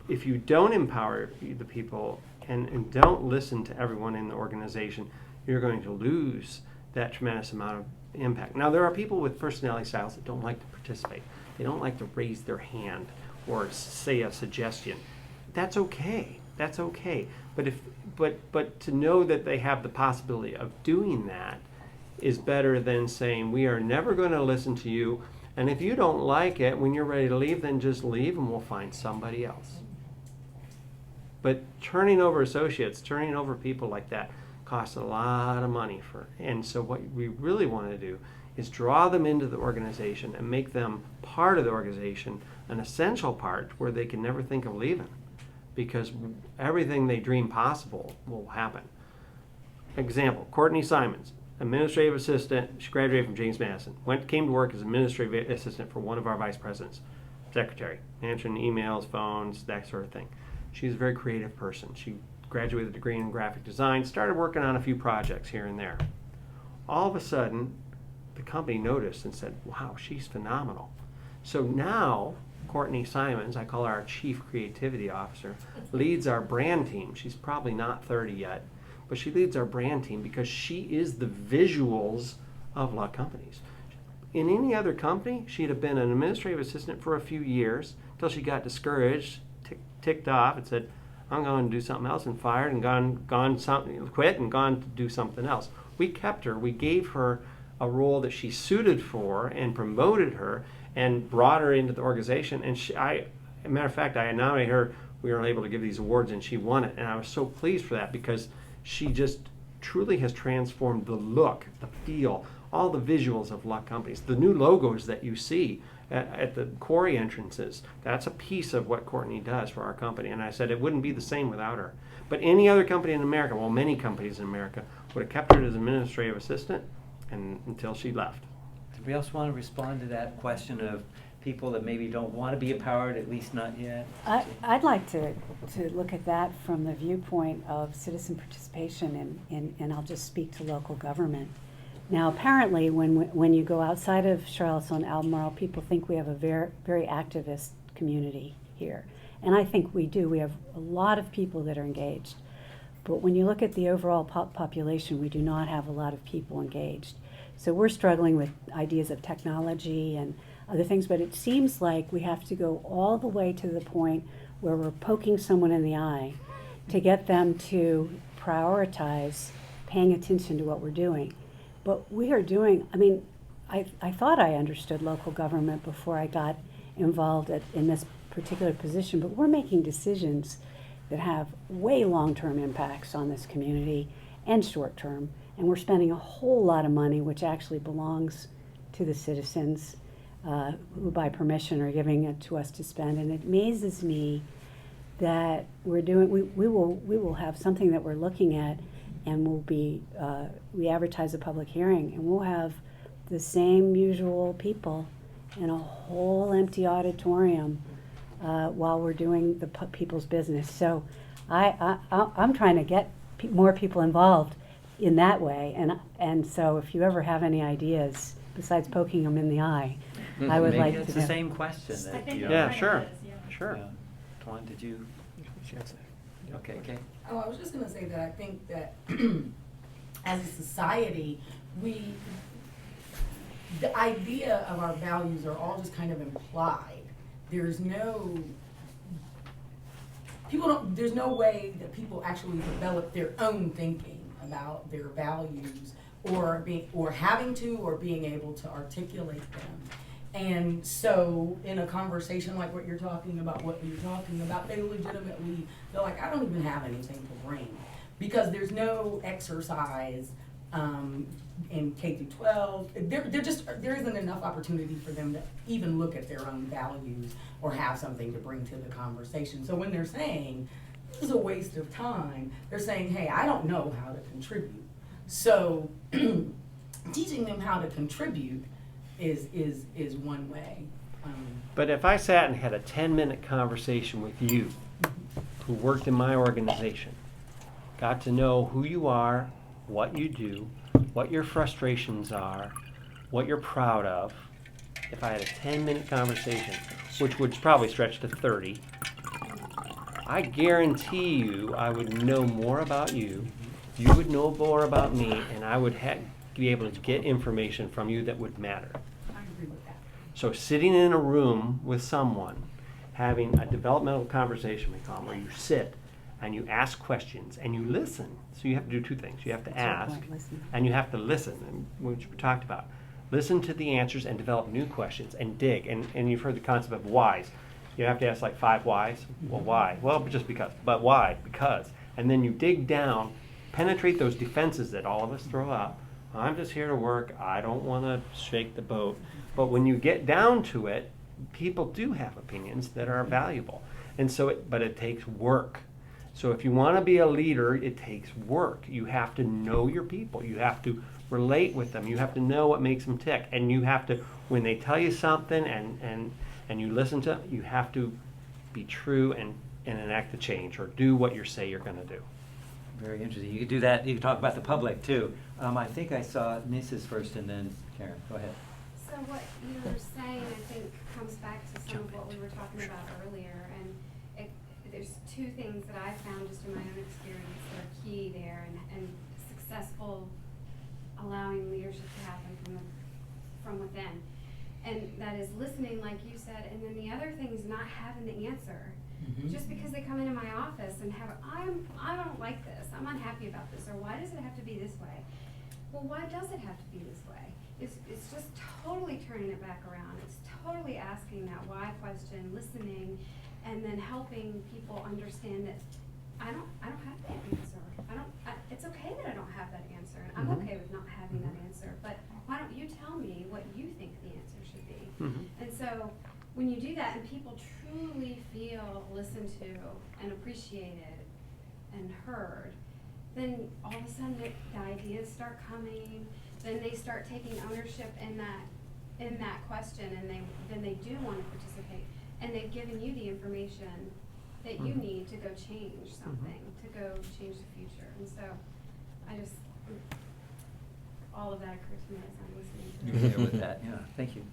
if you don't empower the people and don't listen to everyone in the organization, you're going to lose that tremendous amount of impact. Now, there are people with personality styles that don't like to participate. They don't like to raise their hand or say a suggestion. That's okay. That's okay. But to know that they have the possibility of doing that is better than saying, we are never going to listen to you. And if you don't like it, when you're ready to leave, then just leave and we'll find somebody else. But turning over associates, turning over people like that costs a lot of money. And so what we really want to do is draw them into the organization and make them part of the organization, an essential part where they can never think of leaving, because everything they dream possible will happen. Example, Courtney Simons, administrative assistant. She graduated from James Madison. Came to work as administrative assistant for one of our vice presidents, secretary, answering emails, phones, that sort of thing. She's a very creative person. She graduated with a degree in graphic design, started working on a few projects here and there. All of a sudden, the company noticed and said, wow, she's phenomenal. So now, Courtney Simons, I call her our chief creativity officer, leads our brand team. She's probably not 30 yet, but she leads our brand team because she is the visuals of Luck Companies. In any other company, she'd have been an administrative assistant for a few years until she got discouraged, ticked off, and said, I'm going to do something else, and fired and quit and gone to do something else. We kept her. We gave her a role that she suited for and promoted her and brought her into the organization. And as a matter of fact, I nominated her. We were able to give these awards, and she won it. And I was so pleased for that because she just truly has transformed the look, the feel, all the visuals of Luck Companies. The new logos that you see at the quarry entrances, that's a piece of what Courtney does for our company. And I said it wouldn't be the same without her. But any other company in America, well, many companies in America, would have kept her as administrative assistant until she left. Anybody else want to respond to that question of people that maybe don't want to be empowered, at least not yet? I'd like to look at that from the viewpoint of citizen participation, and I'll just speak to local government. Now, apparently, when you go outside of Charlottesville and Albemarle, people think we have a very, very activist community here. And I think we do. We have a lot of people that are engaged. But when you look at the overall population, we do not have a lot of people engaged. So we're struggling with ideas of technology and other things, but it seems like we have to go all the way to the point where we're poking someone in the eye to get them to prioritize paying attention to what we're doing. But we are doing, I mean, I thought I understood local government before I got involved in this particular position, but we're making decisions that have way long-term impacts on this community and short-term, and we're spending a whole lot of money which actually belongs to the citizens who by permission are giving it to us to spend. And it amazes me that we will have something that we're looking at, and we advertise a public hearing, and we'll have the same usual people in a whole empty auditorium while we're doing the people's business. So I'm trying to get more people involved in that way, and so if you ever have any ideas besides poking them in the eye, I would Maybe like it's to the know. same question. I That, think you it know, Yeah, kind of sure. is, yeah. Sure. yeah. Dawn, did you? Okay, okay. Oh, I was just gonna say that I think that as a society, the idea of our values are all just kind of implied. There's no way that people actually develop their own thinking about their values or having to or being able to articulate them. And so in a conversation like what you're talking about, they legitimately feel like, I don't even have anything to bring. Because there's no exercise in K through 12. There isn't enough opportunity for them to even look at their own values or have something to bring to the conversation. So when they're saying, this is a waste of time, they're saying, hey, I don't know how to contribute. So teaching them how to contribute is one way. But if I sat and had a 10-minute conversation with you, who worked in my organization, got to know who you are, what you do, what your frustrations are, what you're proud of, if I had a 10-minute conversation, which would probably stretch to 30, I guarantee you I would know more about you, you would know more about me, and I would be able to get information from you that would matter. I agree with that. So sitting in a room with someone, having a developmental conversation, we call them, where you sit and you ask questions and you listen. So you have to do two things. You have to That's your ask point, listen. and you have to listen, which we talked about. Listen to the answers and develop new questions and dig. And you've heard the concept of whys. You have to ask like 5 whys. Well, why? Well, just because. But why? Because. And then you dig down, penetrate those defenses that all of us throw up. I'm just here to work. I don't want to shake the boat. But when you get down to it, people do have opinions that are valuable. And so, but it takes work. So if you want to be a leader, it takes work. You have to know your people. You have to relate with them. You have to know what makes them tick. And you have to, when they tell you something and you listen to them, you have to be true and enact the change or do what you say you're going to do. Very interesting. You could do that. You could talk about the public too. I think I saw Mrs. first and then Karen. Go ahead. So what you were saying, I think, comes back to some of what we were talking about earlier, and there's two things that I found just in my own experience that are key there, and successful allowing leadership to happen from within. And that is listening, like you said, and then the other thing is not having the answer. Mhm. Just because they come into my office and I don't like this, I'm unhappy about this, or why does it have to be this way? Well, why does it have to be this way? It's just totally turning it back around. It's totally asking that why question, listening, and then helping people understand that I don't have that answer. It's okay that I don't have that answer, and I'm Mhm. okay with not having that answer, but why don't you tell me what you think the answer should be? Mhm. And so, when you do that and people truly feel listened to and appreciated and heard, then all of a sudden the ideas start coming, then they start taking ownership in that question, and then they do want to participate, and they've given you the information that you Mhm. need to go change something, to go change the future. And so all of that occurred to me as I'm listening to You're it. there with that, yeah, thank you.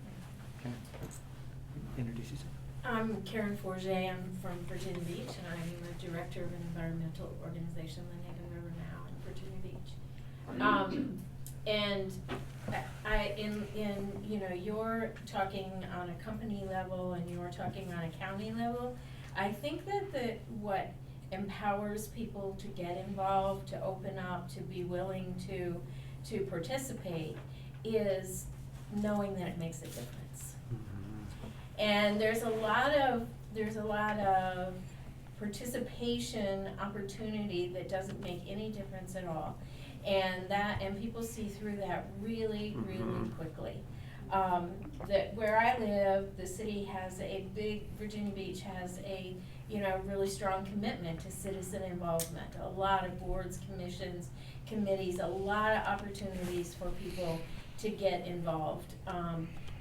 Karen, introduce yourself. I'm Karen Forget. I'm from Virginia Beach, and I'm the director of an environmental organization, the Nagan River Now in Virginia Beach. And you're talking on a company level and you're talking on a county level. I think that what empowers people to get involved, to open up, to be willing to participate is knowing that it makes a difference. And there's a lot of participation opportunity that doesn't make any difference at all. And people see through that really, really Mhm. quickly. That where I live, the city has Virginia Beach has a really strong commitment to citizen involvement. A lot of boards, commissions, committees, a lot of opportunities for people to get involved,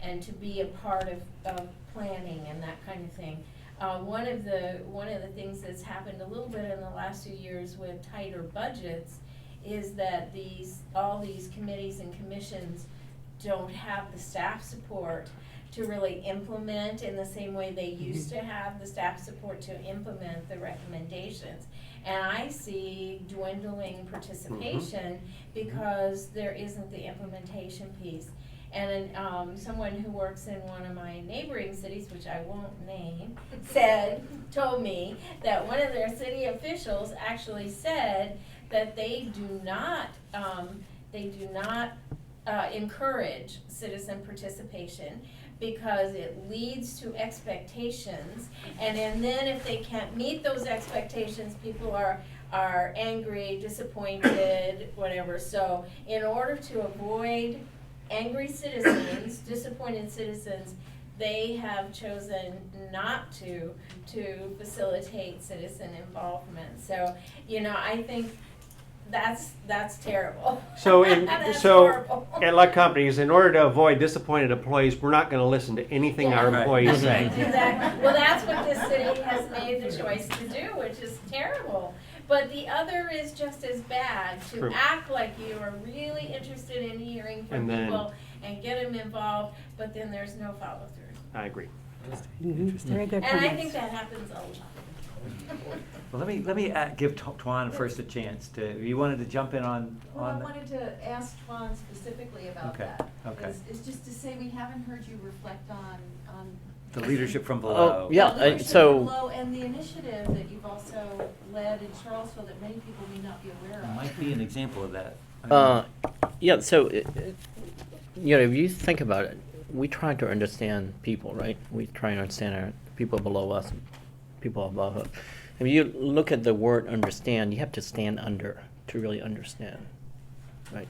and to be a part of planning and that kind of thing. One of the things that's happened a little bit in the last few years with tighter budgets is that all these committees and commissions don't have the staff support to really implement in the same way they used to have the staff support to implement the recommendations. And I see dwindling participation because there isn't the implementation piece. And someone who works in one of my neighboring cities, which I won't name, told me that one of their city officials actually said that they do not encourage citizen participation because it leads to expectations, and then if they can't meet those expectations, people are angry, disappointed, whatever. So in order to avoid angry citizens, disappointed citizens, they have chosen not to facilitate citizen involvement. So, I think that's terrible. So That's horrible. at Luck Companies, in order to avoid disappointed employees, we're not going to listen to anything our Yeah. employees say. Exactly. Well, that's what this city has made the choice to do, which is terrible. But the other is just as bad, to True. act like you are really interested in hearing from And then- people and get them involved, but then there's no follow through. I agree. Very good And I comments. think that happens a lot. Well, let me give Tuan first a chance to, you wanted to jump in on. Well, I wanted to ask Tuan specifically about Okay, that. okay. Is just to say, we haven't heard you reflect on The leadership from below. Oh, yeah, the leadership so- from below and the initiative that you've also led in Charlottesville that many people may not be aware It of. might be an example of that. Yeah, so, if you think about it, we try to understand people, right? We try to understand our people below us, people above us. If you look at the word understand, you have to stand under to really understand, right?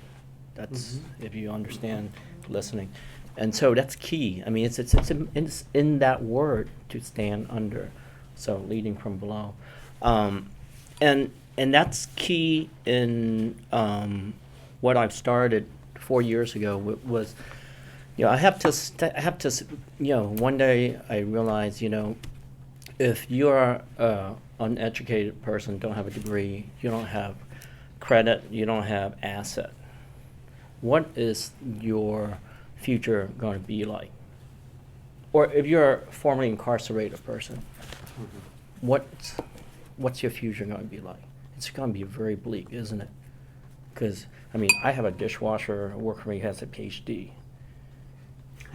That's, if you understand listening. And so that's key. I mean, it's in that word, to stand under, so leading from below. And that's key in what I've started 4 years ago was, I have to, one day I realized, if you're an uneducated person, don't have a degree, you don't have credit, you don't have asset, what is your future going to be like? Or if you're a formerly incarcerated person, what's your future going to be like? It's going to be very bleak, isn't it? Because, I have a dishwasher worker who has a PhD,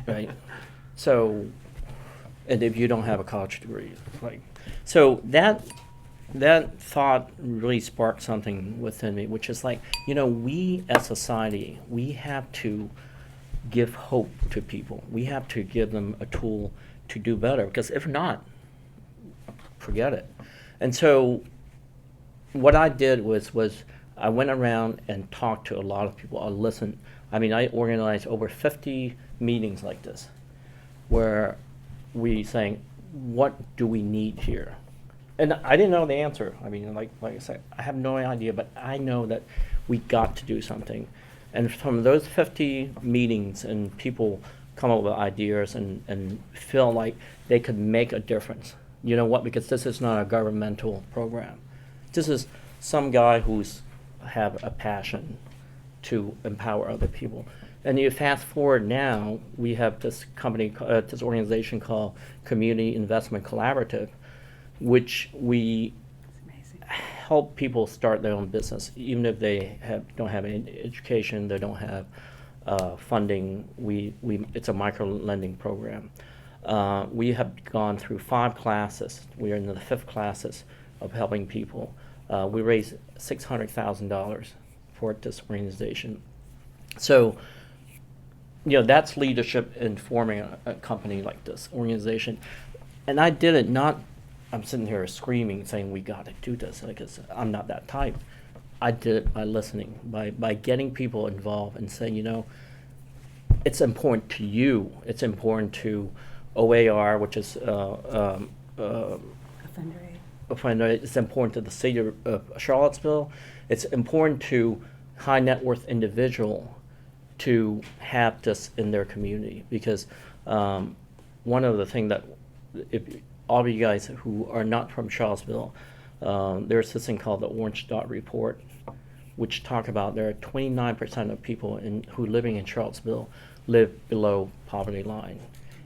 right? So, and if you don't have a college degree, like, so that thought really sparked something within me, which is like, you know, we as society, we have to give hope to people. We have to give them a tool to do better, because if not, forget it. And so what I did was I went around and talked to a lot of people. I listened. I mean, I organized over 50 meetings like this, where we saying, what do we need here? And I didn't know the answer. I mean, like I said, I have no idea, but I know that we got to do something. And from those 50 meetings, and people come up with ideas and feel like they could make a difference. You know what? Because this is not a governmental program. This is some guy who's have a passion to empower other people. And you fast forward now, we have this company, this organization called Community Investment Collaborative, which we help people start their own business, even if they don't have any education, they don't have funding. It's a micro lending program. We have gone through 5 classes. We are in the 5th classes of helping people. We raised $600,000 for this organization. So, you know, that's leadership in forming a company like this organization. And I did it not, I'm sitting here screaming, saying we got to do this, because I'm not that type. I did it by listening, by getting people involved and saying, you know, it's important to you. It's important to OAR, which is it's important to the city of Charlottesville. It's important to high net worth individual to have this in their community, because one of the things that, if all of you guys who are not from Charlottesville, there's this thing called the Orange Dot Report, which talk about there are 29% of people who living in Charlottesville live below poverty line.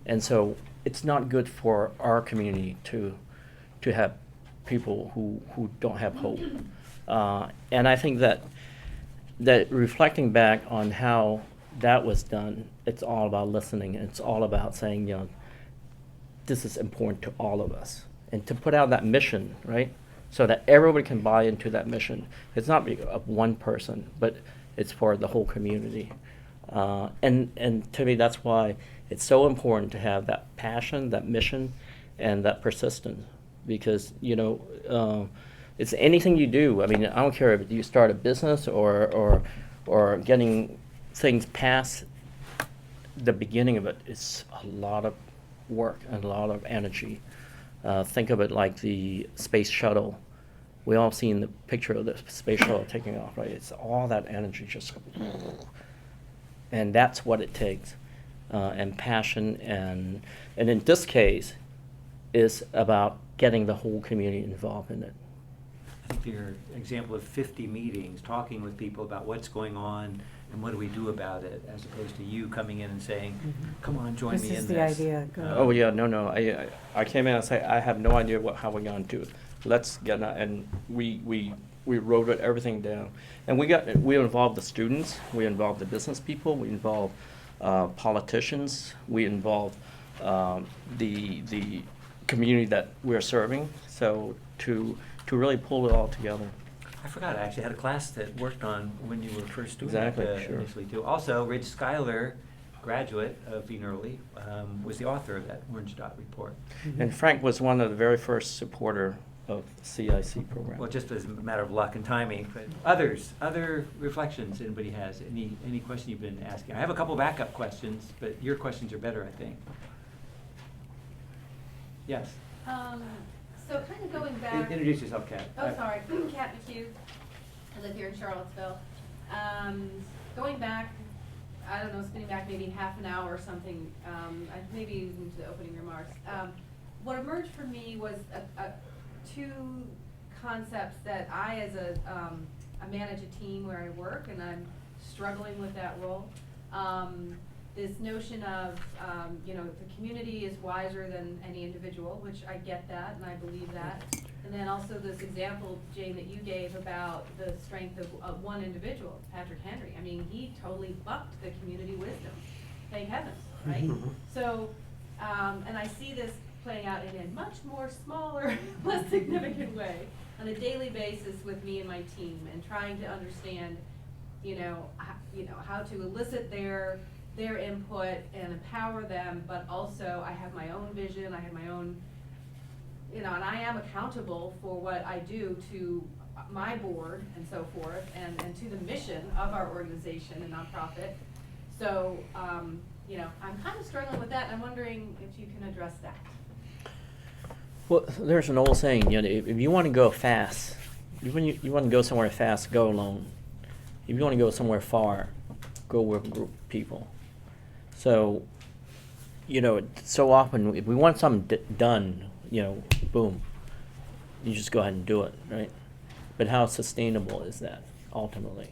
And so it's not good for our community to have people who don't have hope. And I think that reflecting back on how that was done, it's all about listening. It's all about saying, you know, this is important to all of us. And to put out that mission, right? So that everybody can buy into that mission. It's not of one person, but it's for the whole community. And to me, that's why it's so important to have that passion, that mission, and that persistence. Because, you know, it's anything you do. I mean, I don't care if you start a business or getting things past the beginning of it. It's a lot of work and a lot of energy. Think of it like the space shuttle. We all seen the picture of the space shuttle taking off, right? It's all that energy just, and that's what it takes, and passion, and in this case, is about getting the whole community involved in it. I think your example of 50 meetings, talking with people about what's going on and what do we do about it, as opposed to you coming in and saying, come on, join me in this. This is the idea. Go. Oh yeah, no. I came in and say I have no idea how we're going to do it. Let's get and we wrote everything down, and we involved the students, we involved the business people, we involved politicians, we involved the community that we're serving. So to really pull it all together. I forgot, I actually had a class that worked on when you were first doing Exactly, that sure. initially too. Also, Rich Schuyler, graduate of Bean Early, was the author of that Orange Dot Report. And Frank was one of the very first supporter of the CIC program. Well, just as a matter of luck and timing, but other reflections anybody has, any question you've been asking? I have a couple backup questions, but your questions are better, I think. Yes? So kind of going back. Introduce yourself, Kat. Oh, sorry, Kat McHugh. I live here in Charlottesville. Going back, I don't know, spinning back maybe half an hour or something, maybe even to the opening remarks. What emerged for me was two concepts that I, as I manage a team where I work, and I'm struggling with that role. This notion of, you know, the community is wiser than any individual, which I get that, and I believe that. And then also this example, Jane, that you gave about the strength of one individual, Patrick Henry. I mean, he totally bucked the community wisdom. Thank heavens, right? So And I see this playing out in a much more smaller, less significant way on a daily basis with me and my team, and trying to understand, how to elicit their input and empower them, but also I have my own vision, I have my own, and I am accountable for what I do to my board and so forth, and to the mission of our organization and nonprofit. So, I'm kind of struggling with that, and I'm wondering if you can address that. Well, there's an old saying, if you want to go fast, when you want to go somewhere fast, go alone. If you want to go somewhere far, go with a group of people. So, so often if we want something done, boom, you just go ahead and do it, right? But how sustainable is that ultimately?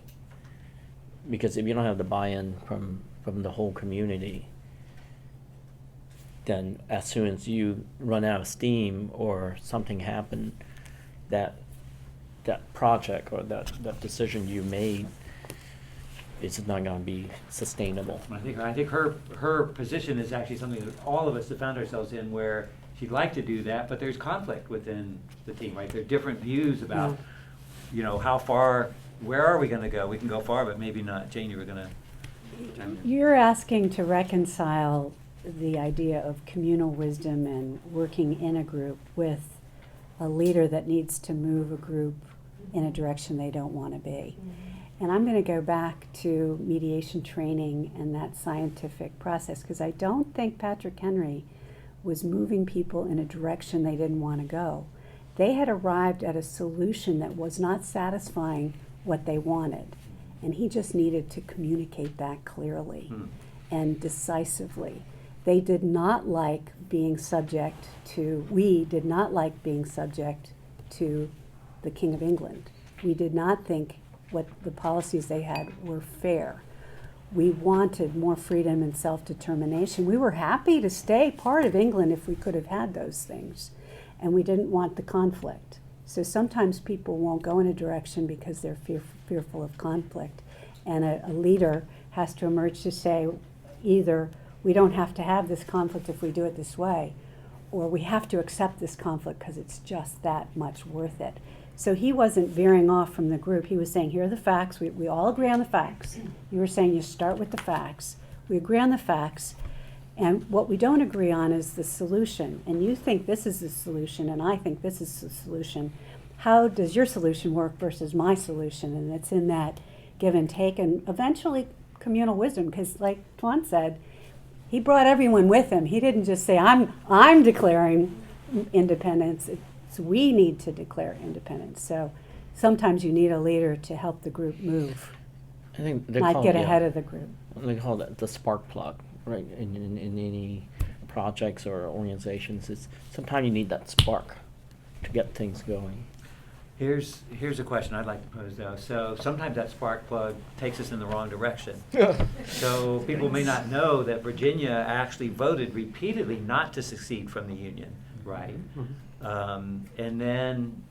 Because if you don't have the buy-in from the whole community, then as soon as you run out of steam or something happened, that project or that decision you made, it's not going to be sustainable. I think her position is actually something that all of us have found ourselves in, where she'd like to do that, but there's conflict within the team, right? There are different views about, how far, where are we going to go? We can go far, but maybe not. Jane, you were going to chime in. You're asking to reconcile the idea of communal wisdom and working in a group with a leader that needs to move a group in a direction they don't want to be. And I'm going to go back to mediation training and that scientific process, because I don't think Patrick Henry was moving people in a direction they didn't want to go. They had arrived at a solution that was not satisfying what they wanted, and he just needed to communicate that clearly and decisively. They did not like being subject to, we did not like being subject to the King of England. We did not think what the policies they had were fair. We wanted more freedom and self-determination. We were happy to stay part of England if we could have had those things. And we didn't want the conflict. So sometimes people won't go in a direction because they're fearful of conflict. And a leader has to emerge to say, either we don't have to have this conflict if we do it this way, or we have to accept this conflict because it's just that much worth it. So he wasn't veering off from the group. He was saying, here are the facts. We all agree on the facts. You were saying you start with the facts. We agree on the facts. And what we don't agree on is the solution. And you think this is the solution, and I think this is the solution. How does your solution work versus my solution? And it's in that give and take, and eventually communal wisdom. Because like Tuan said, he brought everyone with him. He didn't just say, I'm declaring independence. It's we need to declare independence. So sometimes you need a leader to help the group move, I think they not call get it, ahead of the group. They call that the spark plug, right? In any projects or organizations, it's sometimes you need that spark to get things going. Here's a question I'd like to pose, though. So sometimes that spark plug takes us in the wrong direction. So people may not know that Virginia actually voted repeatedly not to secede from the Union, right? And then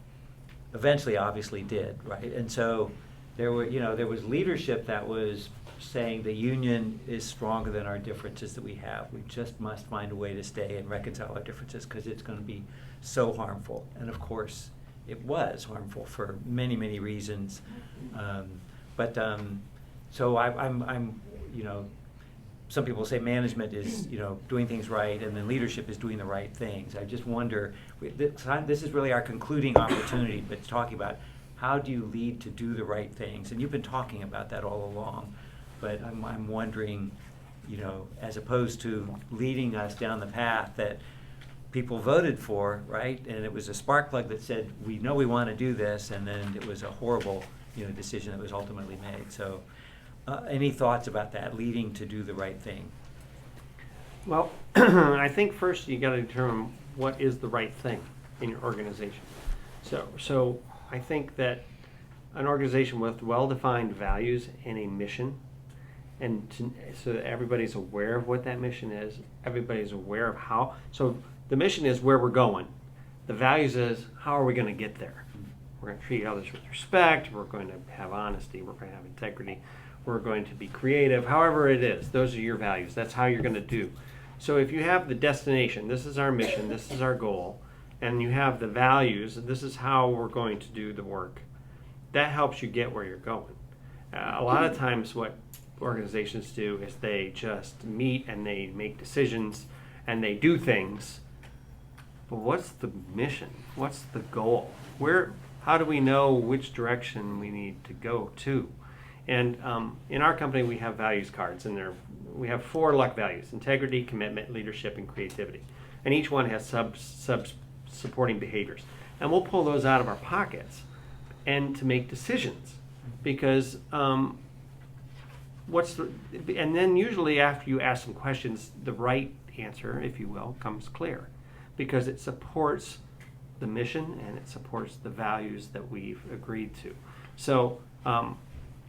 eventually obviously did, right? And so there was leadership that was saying the Union is stronger than our differences that we have. We just must find a way to stay and reconcile our differences because it's going to be so harmful. And of course, it was harmful for many, many reasons. So I'm some people say management is, doing things right, and then leadership is doing the right things. I just wonder, this is really our concluding opportunity, but talking about how do you lead to do the right things? And you've been talking about that all along, but I'm wondering, as opposed to leading us down the path that people voted for, right? And it was a spark plug that said, we know we want to do this, and then it was a horrible, decision that was ultimately made. So any thoughts about that, leading to do the right thing? Well, I think first you got to determine what is the right thing in your organization. So I think that an organization with well-defined values and a mission, so that everybody's aware of what that mission is, everybody's aware of how. So the mission is where we're going. The values is how are we going to get there? We're going to treat others with respect. We're going to have honesty. We're going to have integrity. We're going to be creative. However it is, those are your values. That's how you're going to do. So if you have the destination, this is our mission, this is our goal, and you have the values, and this is how we're going to do the work, that helps you get where you're going. A lot of times what organizations do is they just meet and they make decisions and they do things. But what's the mission? What's the goal? How do we know which direction we need to go to? And in our company, we have values cards, and we have 4 luck values: integrity, commitment, leadership, and creativity. And each one has sub supporting behaviors. And we'll pull those out of our pockets and to make decisions, because and then usually after you ask some questions, the right answer, if you will, comes clear, because it supports the mission and it supports the values that we've agreed to. So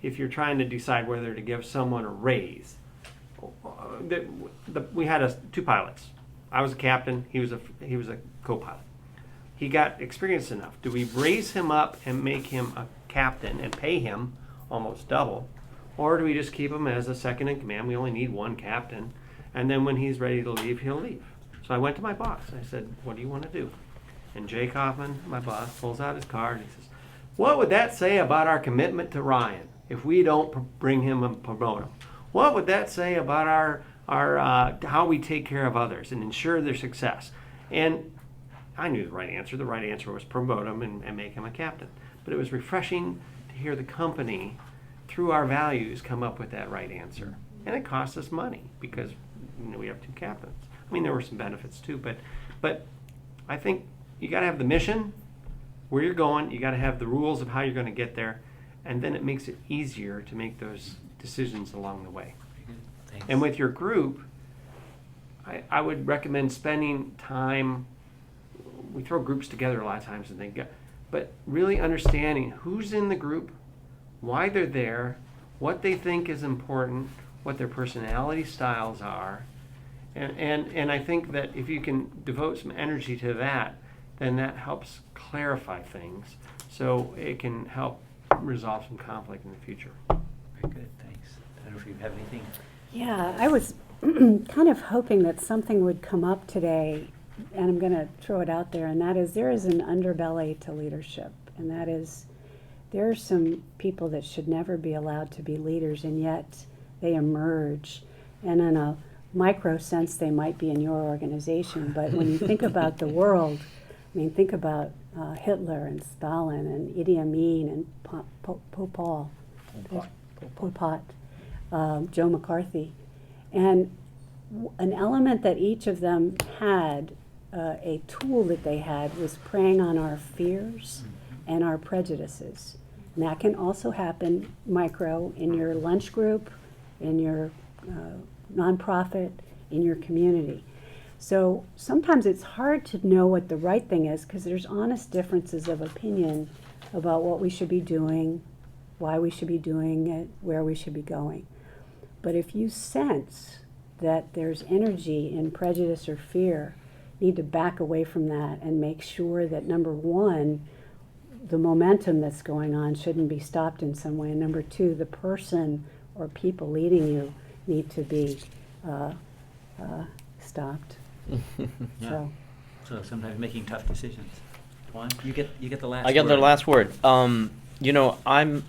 if you're trying to decide whether to give someone a raise, we had 2 pilots. I was a captain, he was a co-pilot. He got experienced enough. Do we raise him up and make him a captain and pay him almost double? Or do we just keep him as a second in command? We only need 1 captain. And then when he's ready to leave, he'll leave. So I went to my boss. I said, what do you want to do? And Jay Kaufman, my boss, pulls out his card and he says, what would that say about our commitment to Ryan if we don't bring him and promote him? What would that say about our how we take care of others and ensure their success? And I knew the right answer. The right answer was promote him and make him a captain. But it was refreshing to hear the company, through our values, come up with that right answer. And it cost us money because we have 2 captains. I mean, there were some benefits too, but I think you got to have the mission, where you're going. You got to have the rules of how you're going to get there, and then it makes it easier to make those decisions along the way. Thanks. And with your group, I would recommend spending time. We throw groups together a lot of times, but really understanding who's in the group, why they're there, what they think is important, what their personality styles are, and I think that if you can devote some energy to that, then that helps clarify things, so it can help resolve some conflict in the future. Very good, thanks. I don't know if you have anything. Yeah, I was kind of hoping that something would come up today, and I'm going to throw it out there, and that is there is an underbelly to leadership, and that is there are some people that should never be allowed to be leaders, and yet they emerge. And in a micro sense, they might be in your organization, but when you think about the world, I mean, think about Hitler and Stalin and Idi Amin and Pol Pot, Joe McCarthy. And an element that each of them had, a tool that they had, was preying on our fears and our prejudices. And that can also happen micro in your lunch group, in your nonprofit, in your community. So sometimes it's hard to know what the right thing is because there's honest differences of opinion about what we should be doing, why we should be doing it, where we should be going. But if you sense that there's energy in prejudice or fear, you need to back away from that and make sure that, number one, the momentum that's going on shouldn't be stopped in some way. And number two, the person or people leading you need to be stopped. Yeah. So sometimes making tough decisions. Juan, you get the last. I get the word. last word. You know, I'm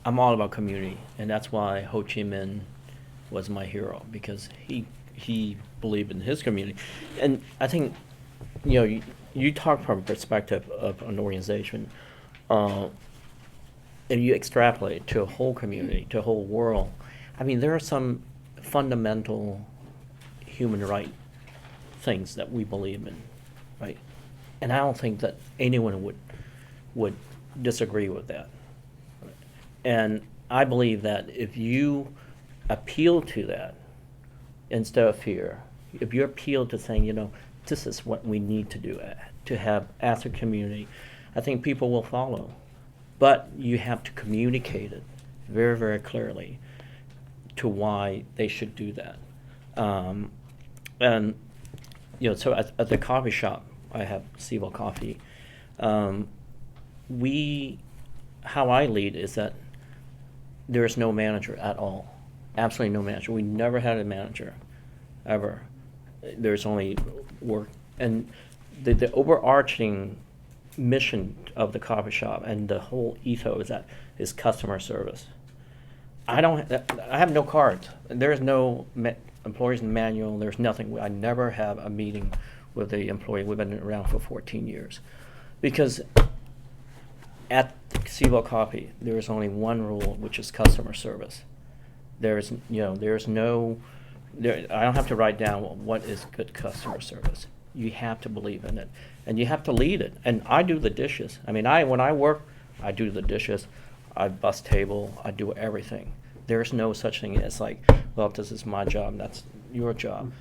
all about community, and that's why Ho Chi Minh was my hero, because he believed in his community. And I think, you know, you talk from a perspective of an organization, and you extrapolate to a whole community, to a whole world. I mean, there are some fundamental human right things that we believe in, right? And I don't think that anyone would disagree with that. And I believe that if you appeal to that instead of fear, if you appeal to saying, you know, this is what we need to do to have as a community, I think people will follow. But you have to communicate it very, very clearly to why they should do that. And, you know, so at the coffee shop, I have Seawell Coffee. How I lead is that there is no manager at all. Absolutely no manager. We never had a manager, ever. there's only work. And the overarching mission of the coffee shop and the whole ethos is customer service. I have no cards. There's no employees manual. There's nothing. I never have a meeting with the employee. We've been around for 14 years, because at Seaville Coffee there is only one rule, which is customer service. There's no. I don't have to write down what is good customer service. You have to believe in it, and you have to lead it. And I do the dishes. I mean, when I work, I do the dishes. I bus table. I do everything. There's no such thing as like, well, this is my job, that's your job.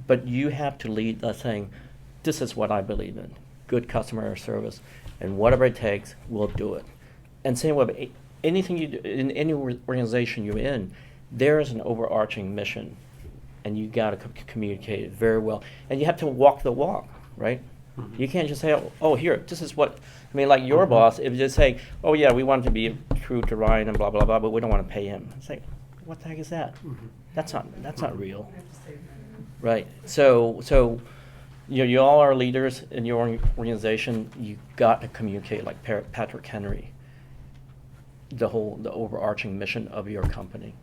But you have to lead the thing. This is what I believe in: good customer service, and whatever it takes, we'll do it. And same with anything you do in any organization you're in, there is an overarching mission, and you got to communicate it very well. And you have to walk the walk, right? You can't just say, oh, here, this is what, I mean, like your boss, if you just say, oh yeah, we want to be true to Ryan and blah, blah, blah, but we don't want to pay him. It's like, what the heck is that? That's not real. Right. So you all are leaders in your organization. You got to communicate like Patrick Henry, the overarching mission of your company.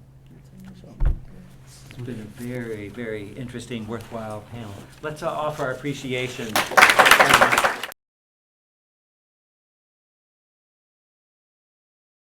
It's been a very, very interesting, worthwhile panel. Let's offer our appreciation.